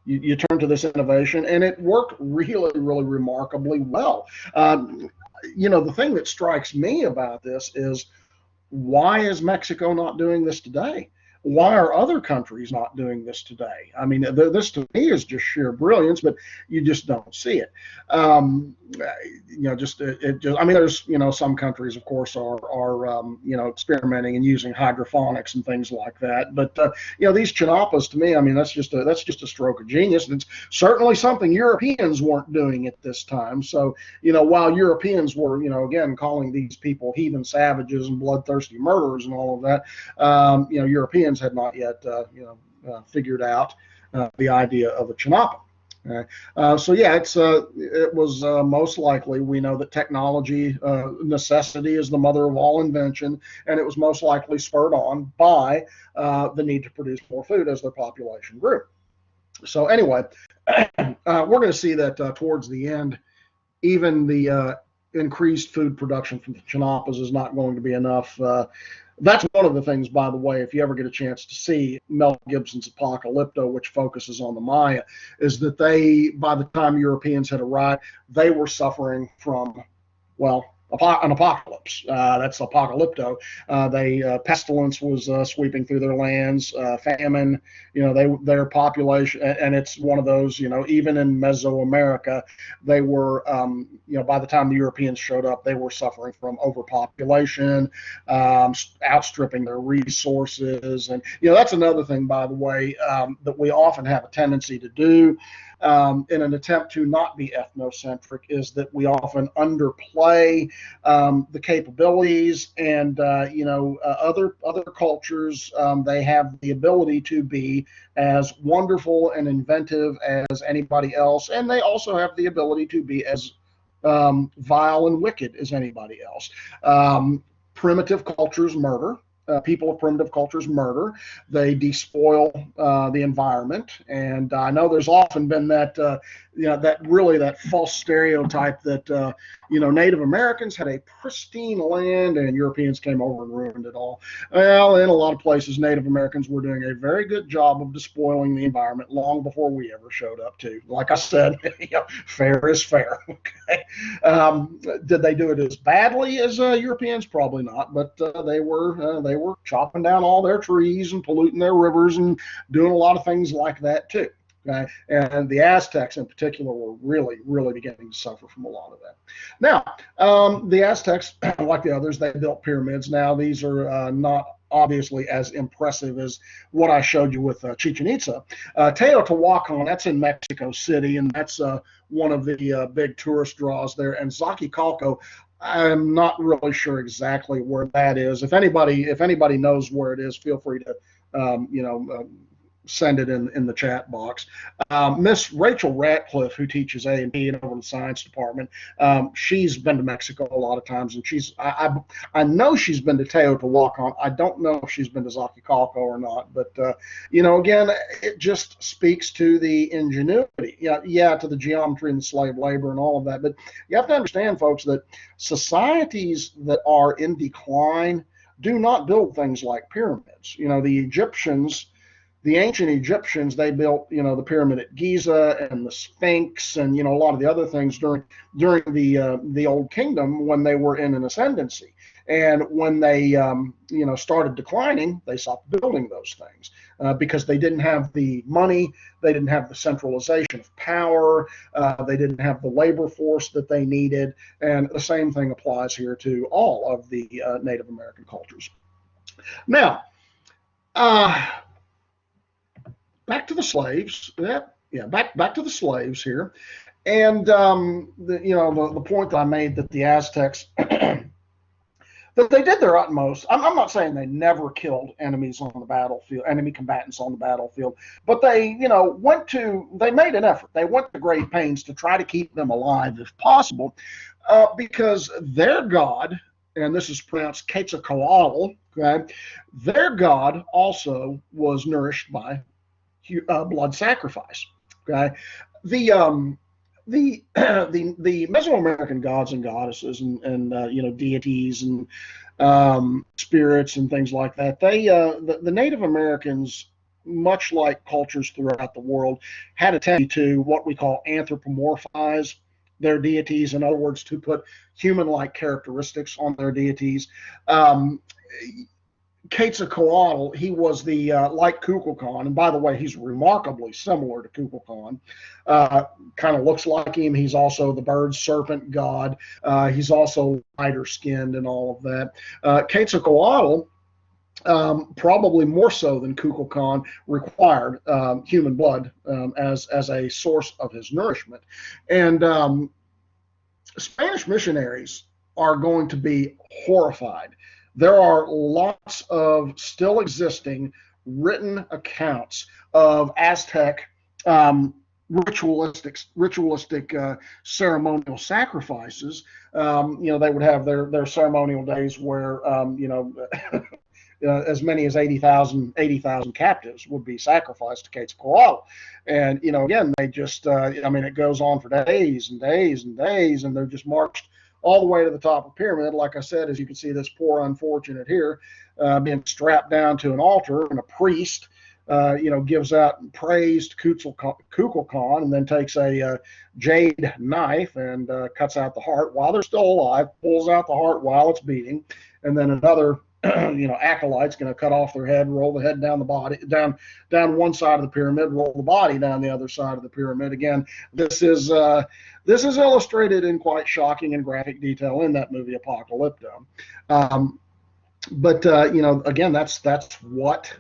you turn to this innovation, and it worked really, really remarkably well. The thing that strikes me about this is, why is Mexico not doing this today? Why are other countries not doing this today? I mean, this to me is just sheer brilliance, but you just don't see it. There's, some countries, of course, are experimenting and using hydroponics and things like that. But these chinapas, to me, I mean, that's just a stroke of genius, and it's certainly something Europeans weren't doing at this time. So, while Europeans were, again, calling these people heathen savages and bloodthirsty murderers and all of that, Europeans had not yet, figured out the idea of a chinapa. It was most likely, we know that technology, necessity is the mother of all invention, and it was most likely spurred on by the need to produce more food as their population grew. So anyway, we're going to see that towards the end, even the increased food production from the chinapas is not going to be enough. That's one of the things, by the way, if you ever get a chance to see Mel Gibson's Apocalypto, which focuses on the Maya, is that by the time Europeans had arrived, they were suffering from, an apocalypse. That's Apocalypto. Pestilence was sweeping through their lands, famine, their population, and it's one of those, even in Mesoamerica, they were, by the time the Europeans showed up, they were suffering from overpopulation, outstripping their resources. And, that's another thing, by the way, that we often have a tendency to do. in an attempt to not be ethnocentric, is that we often underplay the capabilities, and other cultures, they have the ability to be as wonderful and inventive as anybody else, and they also have the ability to be as vile and wicked as anybody else. Primitive cultures murder. People of primitive cultures murder. They despoil the environment, and I know there's often been that that false stereotype that Native Americans had a pristine land and Europeans came over and ruined it all. Well, in a lot of places, Native Americans were doing a very good job of despoiling the environment long before we ever showed up. Too, like I said, fair is fair. Okay, did they do it as badly as Europeans? Probably not, but they were chopping down all their trees and polluting their rivers and doing a lot of things like that too. Okay? And the Aztecs in particular were really, really beginning to suffer from a lot of that. Now, the Aztecs, like the others, they built pyramids. Now, these are not obviously as impressive as what I showed you with Chichen Itza. Teotihuacan, that's in Mexico City, and that's one of the big tourist draws there. And Xochicalco, I'm not really sure exactly where that is. If anybody knows where it is, feel free to send it in the chat box. Miss Rachel Ratcliffe, who teaches A&P and over in the science department, she's been to Mexico a lot of times, and I know she's been to Teotihuacan. I don't know if she's been to Xochicalco or not, but again, it just speaks to the ingenuity, to the geometry and the slave labor and all of that. But you have to understand, folks, that societies that are in decline do not build things like pyramids. The ancient Egyptians, they built, the pyramid at Giza and the Sphinx and, a lot of the other things during the Old Kingdom when they were in an ascendancy. And when they, started declining, they stopped building those things because they didn't have the money, they didn't have the centralization of power, they didn't have the labor force that they needed. And the same thing applies here to all of the Native American cultures. Now, back to the slaves. Back to the slaves here, and the point that I made that the Aztecs that they did their utmost. I'm not saying they never killed enemies on the battlefield, enemy combatants on the battlefield, but they they made an effort. They went to great pains to try to keep them alive if possible, because their god, and this is pronounced Quetzalcoatl, okay, their god also was nourished by blood sacrifice. Okay, the Mesoamerican gods and goddesses and deities and spirits and things like that. The Native Americans, much like cultures throughout the world, had a tendency to what we call anthropomorphize their deities. In other words, to put human-like characteristics on their deities. Quetzalcoatl, he was the like Kukulkan, and by the way, he's remarkably similar to Kukulkan. Kind of looks like him. He's also the bird serpent god. He's also lighter skinned and all of that. Quetzalcoatl, probably more so than Kukulkan, required human blood as a source of his nourishment. And Spanish missionaries are going to be horrified. There are lots of still existing written accounts of Aztec ritualistic ceremonial sacrifices. They would have their ceremonial days where as many as 80,000 captives would be sacrificed to Quetzalcoatl. And again, they just it goes on for days and days and days, and they're just marched all the way to the top of the pyramid. Like I said, as you can see, this poor unfortunate here being strapped down to an altar, and a priest gives out praise to Kukulkan, and then takes a jade knife and cuts out the heart while they're still alive, pulls out the heart while it's beating, and then another acolyte's going to cut off their head, roll the head down the body, down one side of the pyramid, roll the body down the other side of the pyramid. Again, this is illustrated in quite shocking and graphic detail in that movie Apocalypto. But again, that's what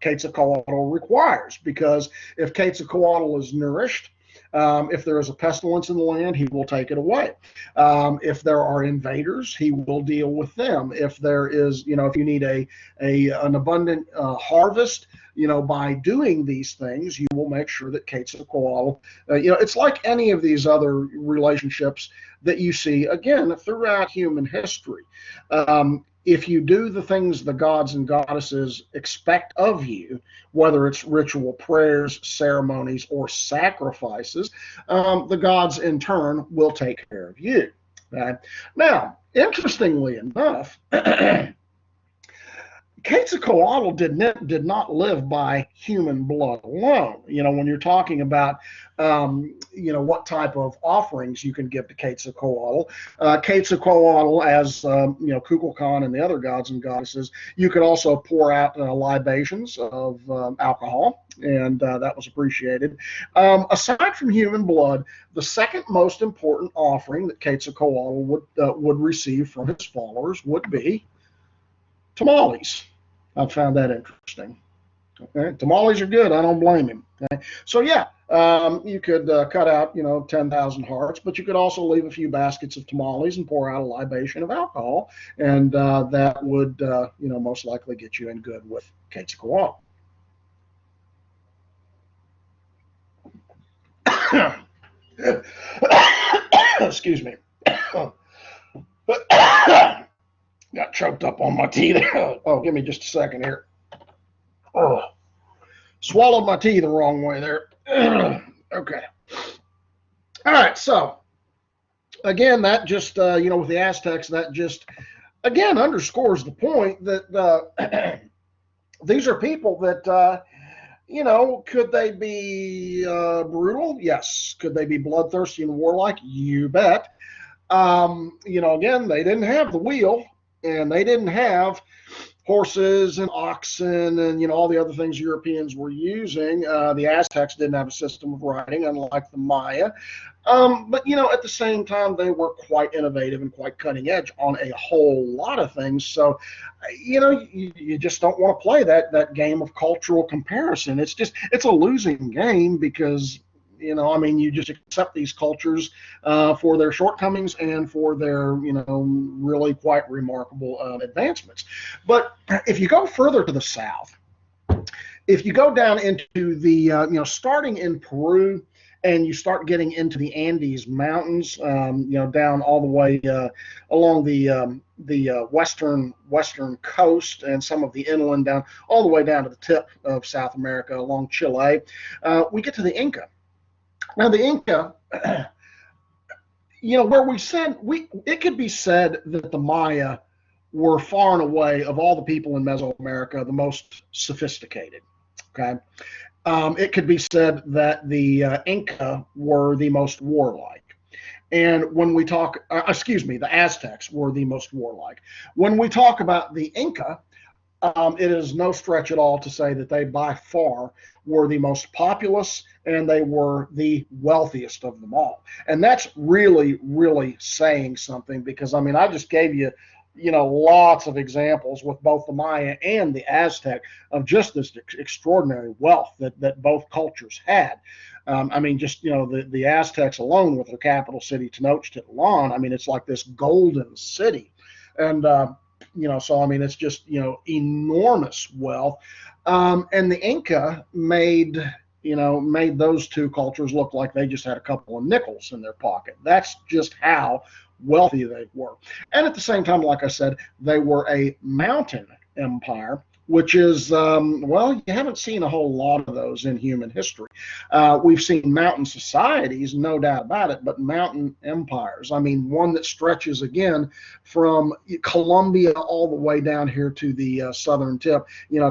Quetzalcoatl requires, because if Quetzalcoatl is nourished, if there is a pestilence in the land, he will take it away. If there are invaders, he will deal with them. If there is, if you need an abundant harvest, by doing these things, you will make sure that Quetzalcoatl, it's like any of these other relationships that you see, again, throughout human history. If you do the things the gods and goddesses expect of you, whether it's ritual prayers, ceremonies, or sacrifices, the gods in turn will take care of you. Now, interestingly enough, Quetzalcoatl did not live by human blood alone. When you're talking about, what type of offerings you can give to Quetzalcoatl, Quetzalcoatl, as Kukulkan and the other gods and goddesses, you could also pour out libations of alcohol, and that was appreciated. Aside from human blood, the second most important offering that Quetzalcoatl would receive from his followers would be tamales. I found that interesting. Okay, tamales are good. I don't blame him. Okay? So yeah, you could cut out 10,000 hearts, but you could also leave a few baskets of tamales and pour out a libation of alcohol, and that would most likely get you in good with Quetzalcoatl. Excuse me. Got choked up on my tea there. Oh, give me just a second here. Oh, swallowed my tea the wrong way there. Okay. All right. So, again, that just, with the Aztecs, that just, again, underscores the point that these are people that, could they be brutal? Yes. Could they be bloodthirsty and warlike? You bet. Again, they didn't have the wheel. And they didn't have horses and oxen and all the other things Europeans were using. The Aztecs didn't have a system of writing, unlike the Maya. But at the same time, they were quite innovative and quite cutting edge on a whole lot of things. So, you just don't want to play that game of cultural comparison. It's a losing game, because you just accept these cultures for their shortcomings and for their, really quite remarkable advancements. But if you go further to the south, if you go down into the, starting in Peru, and you start getting into the Andes Mountains, down all the way along the western coast, and some of the inland down all the way down to the tip of South America along Chile, we get to the Inca. Now, the Inca, where we said it could be said that the Maya were far and away, of all the people in Mesoamerica, the most sophisticated. Okay, it could be said that the Inca were the most warlike, and when we talk, the Aztecs were the most warlike. When we talk about the Inca, it is no stretch at all to say that they by far were the most populous, and they were the wealthiest of them all. And that's really, really saying something, because, I just gave you, lots of examples with both the Maya and the Aztec of just this extraordinary wealth that both cultures had. The Aztecs alone, with their capital city, Tenochtitlan, it's like this golden city. And, it's just, enormous wealth. And the Inca made those two cultures look like they just had a couple of nickels in their pocket. That's just how wealthy they were. And at the same time, like I said, they were a mountain empire, which is, you haven't seen a whole lot of those in human history. We've seen mountain societies, no doubt about it, but mountain empires. One that stretches, again, from Colombia all the way down here to the southern tip,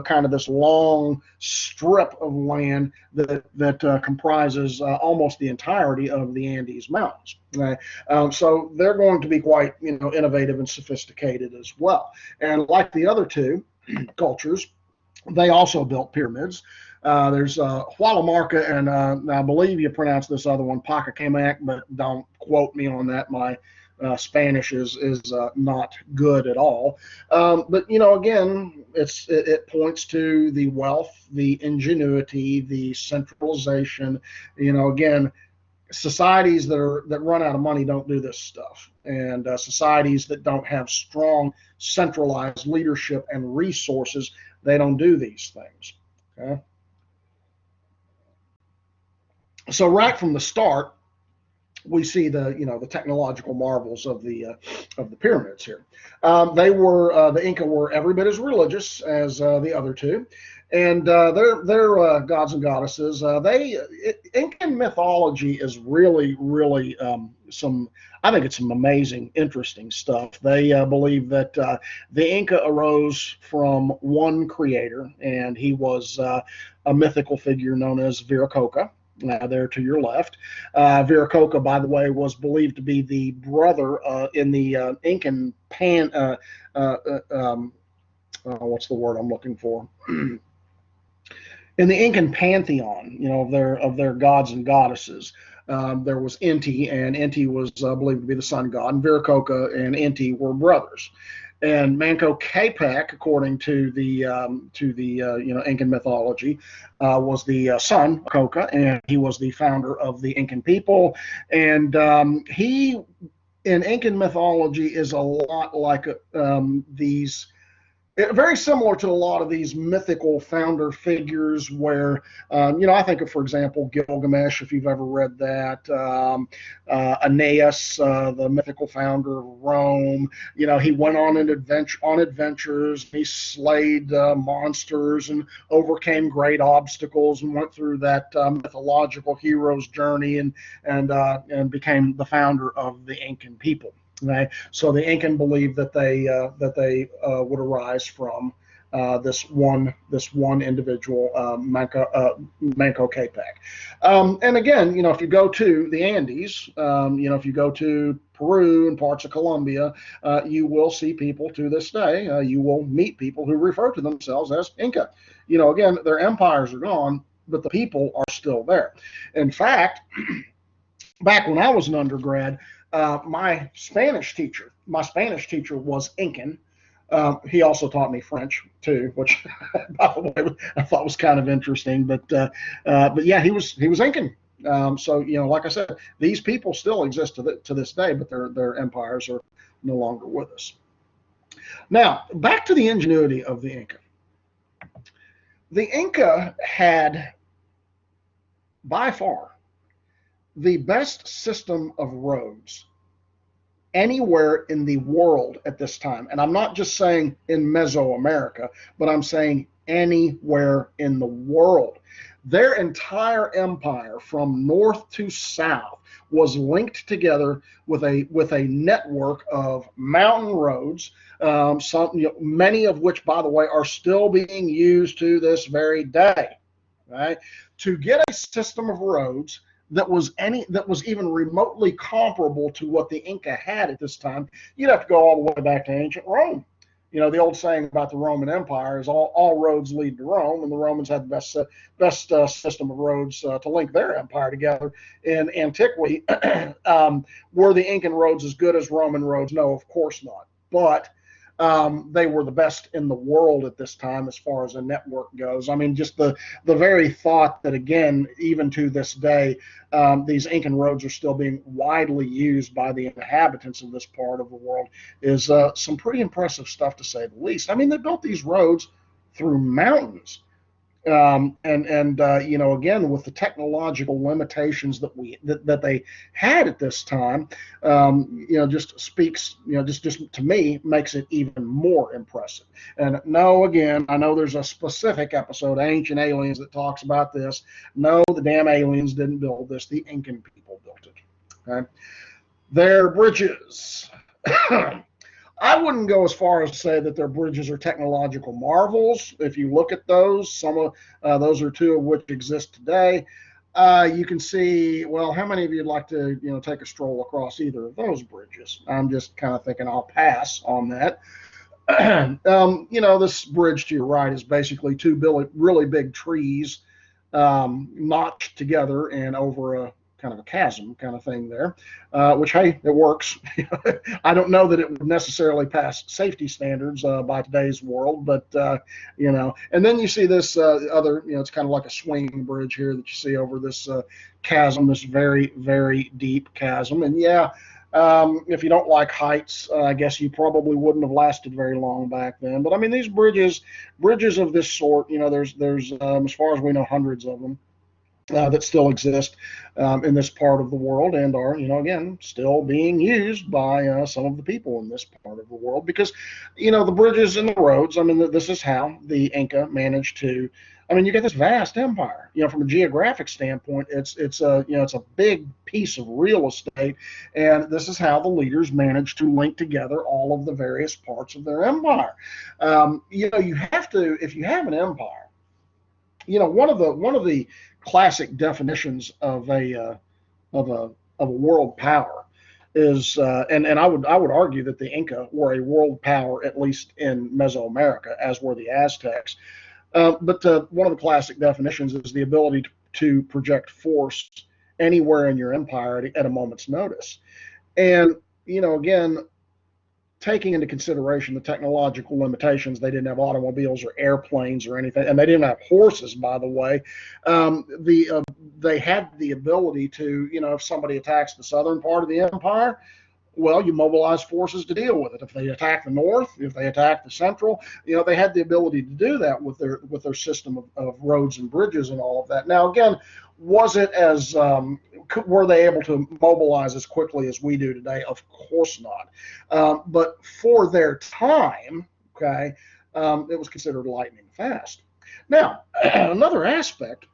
kind of this long strip of land that comprises almost the entirety of the Andes Mountains. Right? So they're going to be quite, innovative and sophisticated as well. And like the other two cultures, they also built pyramids. There's Hualamarca, and I believe you pronounce this other one Pacacamac, but don't quote me on that. My Spanish is not good at all. But again, it points to the wealth, the ingenuity, the centralization. Again, societies that run out of money don't do this stuff, and societies that don't have strong centralized leadership and resources, they don't do these things. Okay. So right from the start, we see the technological marvels of the pyramids here. The Inca were every bit as religious as the other two, and their gods and goddesses. Incan mythology is really I think it's some amazing, interesting stuff. They believe that the Inca arose from one creator, and he was a mythical figure known as Viracocha. There to your left. Viracocha, by the way, was believed to be the brother in the Incan what's the word I'm looking for? In the Incan pantheon, of their gods and goddesses. There was Inti, and Inti was believed to be the sun god, and Viracocha and Inti were brothers. And Manco Capac, according to the Incan mythology, was the son of Coca, and he was the founder of the Incan people. And he, in Incan mythology, is a lot like these. Very similar to a lot of these mythical founder figures where, I think of, for example, Gilgamesh, if you've ever read that, Aeneas, the mythical founder of Rome. He went on adventures, he slayed monsters and overcame great obstacles and went through that mythological hero's journey and became the founder of the Incan people. Right? So the Incan believed that they would arise from this one individual, Manco Capac. And again, if you go to the Andes, if you go to Peru and parts of Colombia, you will see people to this day. You will meet people who refer to themselves as Inca. Again, their empires are gone, but the people are still there. In fact, back when I was an undergrad, my Spanish teacher was Incan. He also taught me French too, which, by the way, I thought was kind of interesting. But yeah, he was Incan. So like I said, these people still exist to this day, but their empires are no longer with us. Now, back to the ingenuity of the Inca. The Inca had, by far, the best system of roads anywhere in the world at this time. And I'm not just saying in Mesoamerica, but I'm saying anywhere in the world. Their entire empire from north to south was linked together with a network of mountain roads, many of which, by the way, are still being used to this very day. Right? To get a system of roads that was even remotely comparable to what the Inca had at this time, you'd have to go all the way back to ancient Rome. The old saying about the Roman Empire is all roads lead to Rome, and the Romans had the best system of roads to link their empire together in antiquity. Were the Incan roads as good as Roman roads? No, of course not. But they were the best in the world at this time as far as a network goes. I mean, just the very thought that, again, even to this day, these Incan roads are still being widely used by the inhabitants of this part of the world is some pretty impressive stuff, to say the least. I mean, they built these roads through mountains. Again, with the technological limitations that they had at this time, just speaks, just to me, makes it even more impressive. And no, again, I know there's a specific episode, Ancient Aliens, that talks about this. No, the damn aliens didn't build this. The Incan people built it. Okay? Their bridges. I wouldn't go as far as to say that their bridges are technological marvels. If you look at those, some of those are two of which exist today. You can see, well, how many of you'd like to, take a stroll across either of those bridges? I'm just kind of thinking I'll pass on that. This bridge to your right is basically two really big trees notched together and over a kind of a chasm kind of thing there, which, hey, it works. I don't know that it would necessarily pass safety standards by today's world, but, and then you see this other, it's kind of like a swinging bridge here that you see over this chasm, this very, very deep chasm. And yeah, if you don't like heights, I guess you probably wouldn't have lasted very long back then. But I mean, these bridges of this sort, there's as far as we know, hundreds of them that still exist in this part of the world and are, again, still being used by some of the people in this part of the world because, the bridges and the roads. I mean, this is how the Inca managed to. I mean, you get this vast empire. From a geographic standpoint, it's a big piece of real estate, and this is how the leaders managed to link together all of the various parts of their empire. You have to, if you have an empire, one of the classic definitions of a world power is, and I would argue that the Inca were a world power, at least in Mesoamerica, as were the Aztecs. But one of the classic definitions is the ability to project force anywhere in your empire at a moment's notice. And, again, taking into consideration the technological limitations, they didn't have automobiles or airplanes or anything, and they didn't have horses, by the way. They had the ability to, if somebody attacks the southern part of the empire, well, you mobilize forces to deal with it. If they attack the north, if they attack the central, they had the ability to do that with their system of roads and bridges and all of that. Now, again, was it as were they able to mobilize as quickly as we do today? Of course not. But for their time, okay, it was considered lightning fast. Now, another aspect,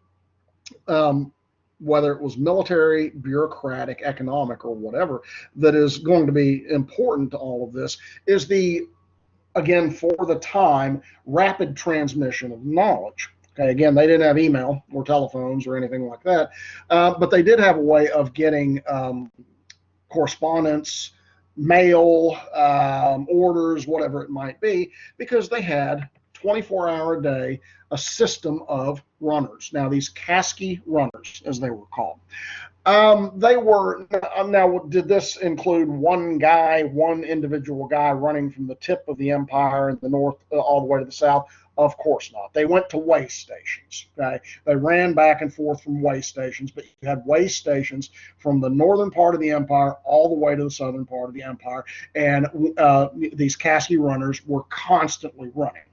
whether it was military, bureaucratic, economic, or whatever, that is going to be important to all of this is again, for the time, rapid transmission of knowledge. Okay, again, they didn't have email or telephones or anything like that, but they did have a way of getting correspondence, mail, orders, whatever it might be, because they had 24-hour a day, a system of runners. Now, these Kasky runners, as they were called, they were, now, did this include one individual guy running from the tip of the empire in the north all the way to the south? Of course not. They went to way stations. Okay? They ran back and forth from way stations, but you had way stations from the northern part of the empire all the way to the southern part of the empire, and these Kasky runners were constantly running.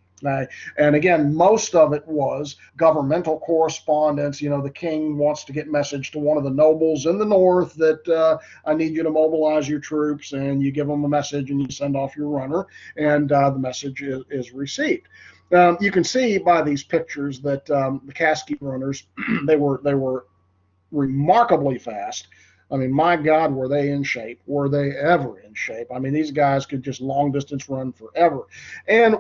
And again, most of it was governmental correspondence. The king wants to get message to one of the nobles in the north that I need you to mobilize your troops, and you give them a message and you send off your runner, and the message is received. You can see by these pictures that the Kasky runners, they were remarkably fast. I mean, my God, were they in shape? Were they ever in shape? I mean, these guys could just long distance run forever. And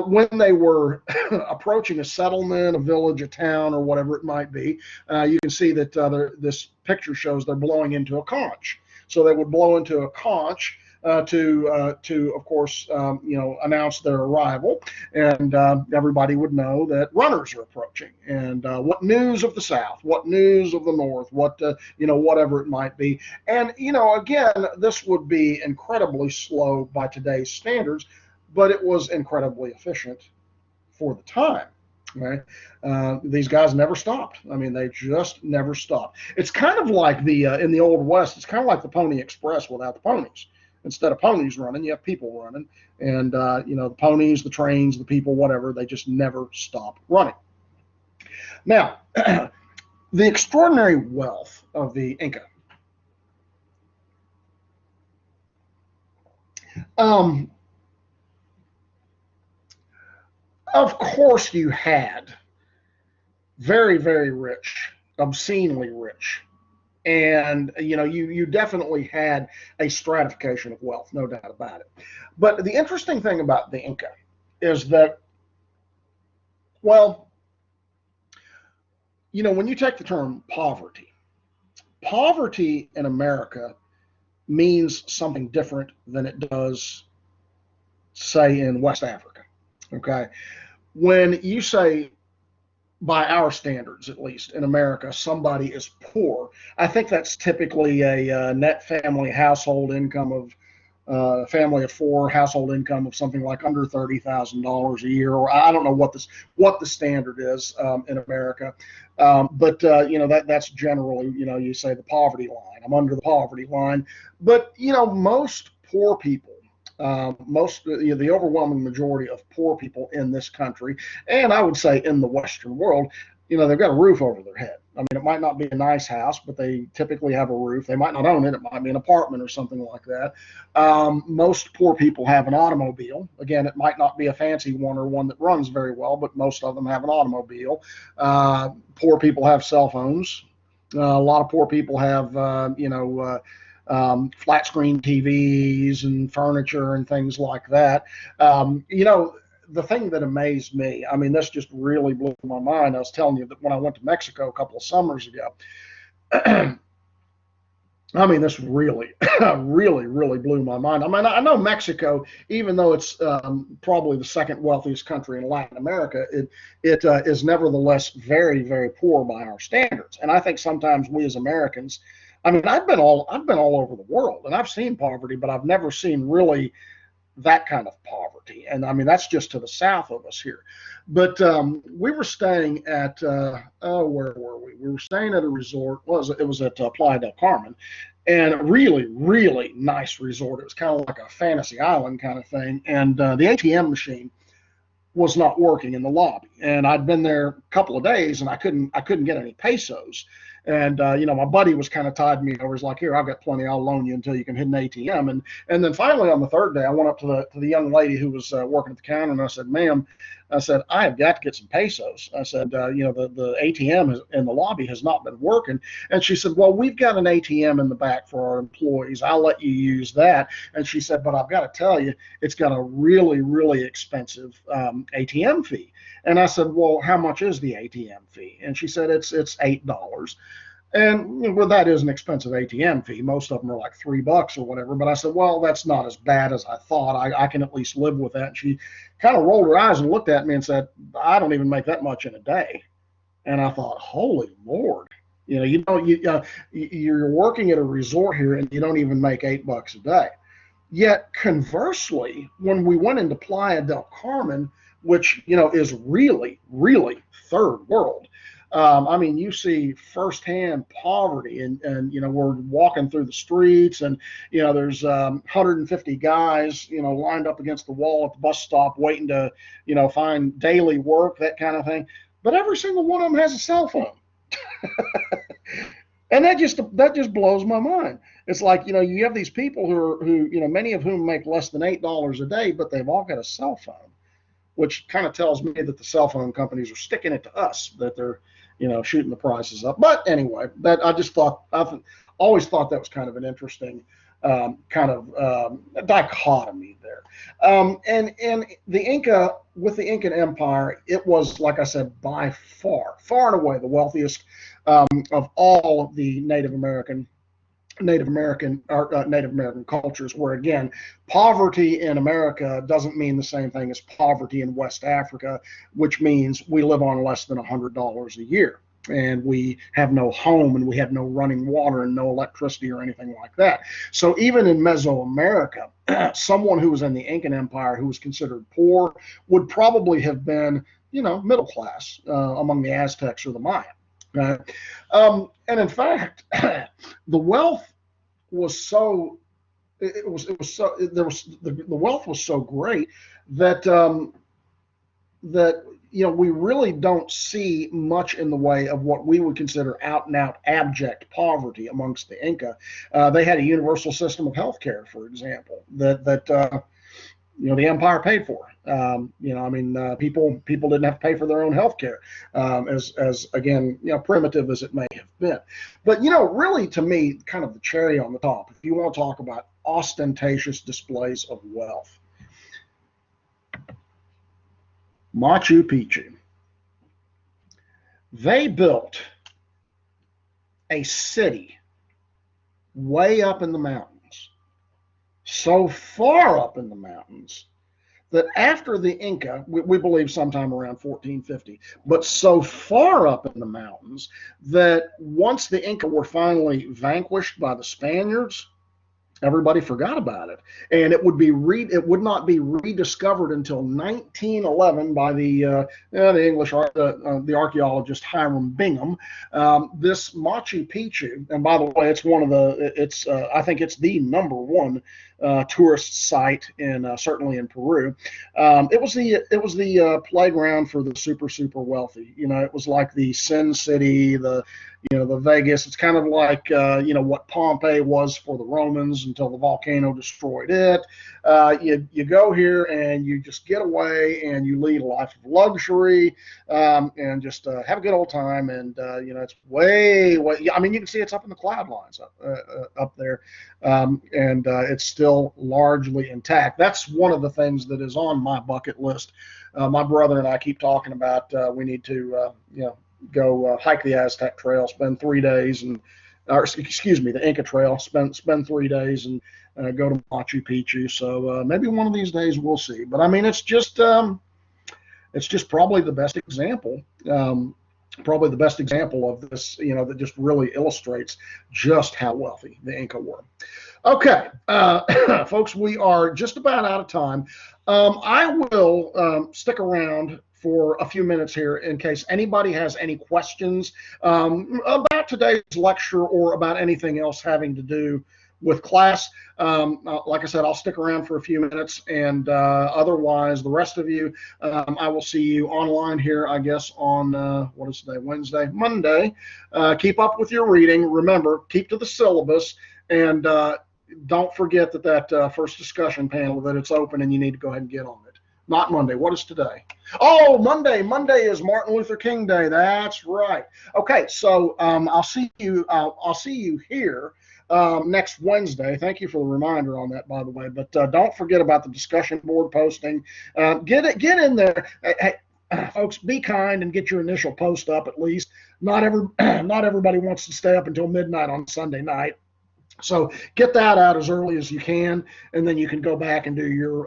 when they were approaching a settlement, a village, a town, or whatever it might be, you can see that this picture shows they're blowing into a conch. So they would blow into a conch to of course, announce their arrival, and everybody would know that runners are approaching. And what news of the South? What news of the North? What whatever it might be. And again, this would be incredibly slow by today's standards, but it was incredibly efficient for the time. Right? These guys never stopped. I mean, they just never stopped. It's kind of like in the Old West, it's kind of like the Pony Express without the ponies. Instead of ponies running, you have people running. And, the ponies, the trains, the people, whatever, they just never stop running. Now, the extraordinary wealth of the Inca. Of course, you had very, very rich, obscenely rich. And, you definitely had a stratification of wealth, no doubt about it. But the interesting thing about the Inca is that, well, when you take the term poverty in America means something different than it does, say, in West Africa. Okay? When you say by our standards, at least in America, somebody is poor. I think that's typically a net family household income of family of four, household income of something like under $30,000 a year, or I don't know what the standard is in America, but that's generally, you say the poverty line. I'm under the poverty line, but most poor people. The overwhelming majority of poor people in this country, and I would say in the Western world, they've got a roof over their head. I mean, it might not be a nice house, but they typically have a roof. They might not own it. It might be an apartment or something like that. Most poor people have an automobile. Again, it might not be a fancy one or one that runs very well, but most of them have an automobile. Poor people have cell phones. A lot of poor people have, flat screen TVs and furniture and things like that. The thing that amazed me, I mean, this just really blew my mind. I was telling you that when I went to Mexico a couple of summers ago, I mean, this really, really blew my mind. I mean, I know Mexico, even though it's probably the second wealthiest country in Latin America, it is nevertheless very, very poor by our standards. And I think sometimes we as Americans, I mean, I've been all over the world and I've seen poverty, but I've never seen really that kind of poverty. And I mean, that's just to the south of us here. But we were staying at, where were we? We were staying at a resort. It was at Playa del Carmen, and a really, really nice resort. It was kind of like a fantasy island kind of thing. And the ATM machine was not working in the lobby. And I'd been there a couple of days and I couldn't get any pesos. And my buddy was kind of tied me over. He's like, "Here, I've got plenty. I'll loan you until you can hit an ATM." And then finally on the third day, I went up to the young lady who was working at the counter, and I said, "Ma'am," I said, "I have got to get some pesos." I said, the ATM in the lobby has not been working." And she said, "Well, we've got an ATM in the back for our employees. I'll let you use that." And she said, "But I've got to tell you, it's got a really, really expensive ATM fee." And I said, "Well, how much is the ATM fee?" And she said, "It's $8." And well, that is an expensive ATM fee. Most of them are like $3 or whatever. But I said, "Well, that's not as bad as I thought. I can at least live with that." And she kind of rolled her eyes and looked at me and said, "I don't even make that much in a day." And I thought, "Holy Lord. You're working at a resort here and you don't even make $8 a day." Yet conversely, when we went into Playa del Carmen, which, is really, really third world, I mean, you see firsthand poverty, and we're walking through the streets, and there's 150 guys lined up against the wall at the bus stop waiting to find daily work, that kind of thing. But every single one of them has a cell phone, and that just blows my mind. It's like you have these people who many of whom make less than $8 a day, but they've all got a cell phone, which kind of tells me that the cell phone companies are sticking it to us, that they're shooting the prices up. But anyway, that I've always thought that was kind of an interesting dichotomy there. And the Inca, with the Incan Empire, it was, like I said, by far and away the wealthiest of all of the Native American cultures, where again, poverty in America doesn't mean the same thing as poverty in West Africa, which means we live on less than $100 a year, and we have no home, and we have no running water and no electricity or anything like that. So even in Mesoamerica, someone who was in the Incan Empire who was considered poor would probably have been, middle class among the Aztecs or the Maya. And in fact, the wealth was so the wealth was so great that we really don't see much in the way of what we would consider out and out abject poverty amongst the Inca. They had a universal system of healthcare, for example, that the empire paid for. People didn't have to pay for their own health care, as again, primitive as it may have been. But, really, to me, kind of the cherry on the top, if you want to talk about ostentatious displays of wealth, Machu Picchu. They built a city way up in the mountains, so far up in the mountains that after the Inca, we believe sometime around 1450, but so far up in the mountains that once the Inca were finally vanquished by the Spaniards, everybody forgot about it, and it would not be rediscovered until 1911 by the English the archaeologist Hiram Bingham. This Machu Picchu, and by the way, I think it's the number one tourist site in certainly in Peru. It was the playground for the super wealthy. It was like the Sin City, the Vegas. It's kind of like what Pompeii was for the Romans until the volcano destroyed it. You go here and you just get away and you lead a life of luxury, and just have a good old time. And it's way. I mean, you can see it's up in the cloud lines up there, and it's still largely intact. That's one of the things that is on my bucket list. My brother and I keep talking about we need to go hike the Aztec Trail, spend 3 days, the Inca Trail, spend 3 days, and go to Machu Picchu. So maybe one of these days we'll see. But I mean, it's just probably the best example. Probably the best example of this, that just really illustrates just how wealthy the Inca were. Okay, folks, we are just about out of time. I will stick around for a few minutes here in case anybody has any questions about today's lecture or about anything else having to do with class. Like I said, I'll stick around for a few minutes, and otherwise, the rest of you, I will see you online here, I guess, on what is today? Wednesday, Monday. Keep up with your reading. Remember, keep to the syllabus, and don't forget that first discussion panel, that it's open and you need to go ahead and get on it. Not Monday. What is today? Oh, Monday. Monday is Martin Luther King Day. That's right. Okay, so I'll see you here next Wednesday. Thank you for the reminder on that, by the way. But don't forget about the discussion board posting. Get in there. Hey, folks, be kind and get your initial post up at least. Not everybody wants to stay up until midnight on Sunday night. So get that out as early as you can, and then you can go back and do your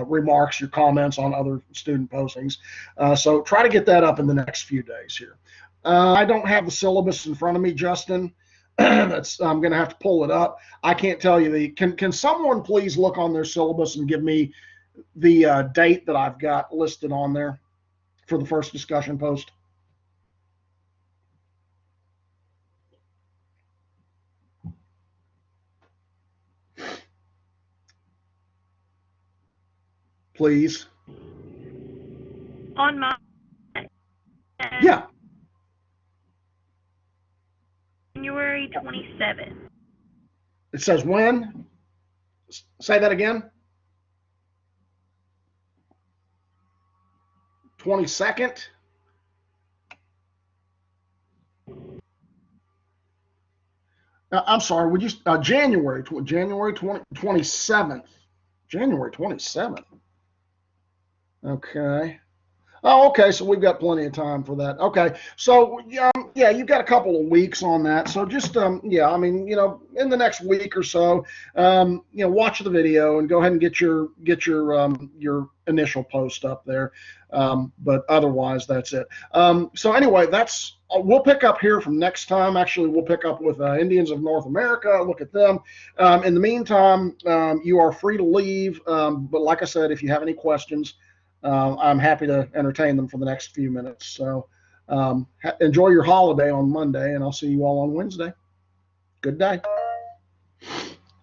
remarks, your comments on other student postings. So try to get that up in the next few days here. I don't have the syllabus in front of me, Justin. I'm going to have to pull it up. I can't tell you can someone please look on their syllabus and give me the date that I've got listed on there for the first discussion post? Please. On my Yeah. January 27th. It says when? Say that again. 22nd. I'm sorry. Would you January 27th? January 27th. Okay. Oh, okay. So we've got plenty of time for that. Okay. So, yeah, you've got a couple of weeks on that. So just, yeah, I mean, in the next week or so, watch the video and go ahead and get your initial post up there. But otherwise, that's it. So anyway, we'll pick up here from next time. Actually, we'll pick up with Indians of North America, look at them. In the meantime, you are free to leave. But like I said, if you have any questions, I'm happy to entertain them for the next few minutes. So enjoy your holiday on Monday, and I'll see you all on Wednesday. Good day.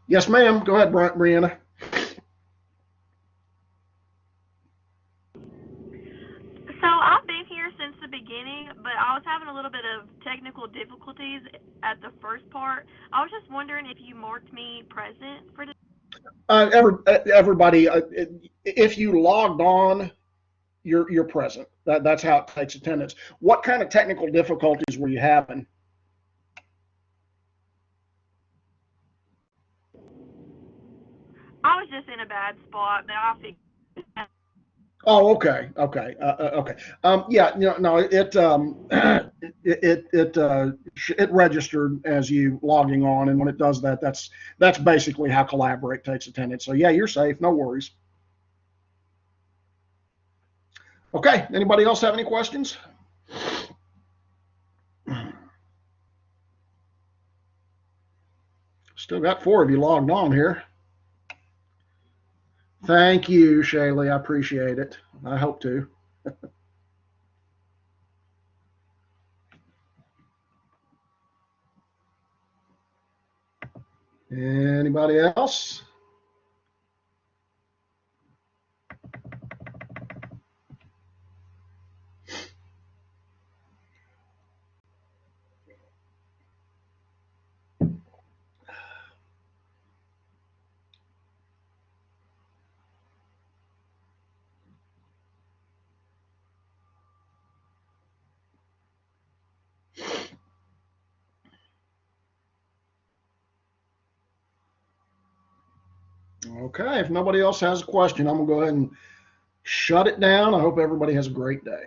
Yes, ma'am. Go ahead, Brianna. So I've been here since the beginning, but I was having a little bit of technical difficulties at the first part. I was just wondering if you marked me present for this. Everybody, if you logged on, you're present. That's how it takes attendance. What kind of technical difficulties were you having? I was just in a bad spot, but I figured. Oh, okay. Yeah, no, it registered as you logging on, and when it does that, that's basically how Collaborate takes attendance. So yeah, you're safe. No worries. Okay, anybody else have any questions? Still got 4 of you logged on here. Thank you, Shaylee. I appreciate it. I hope to. Anybody else? Okay, if nobody else has a question, I'm going to go ahead and shut it down. I hope everybody has a great day.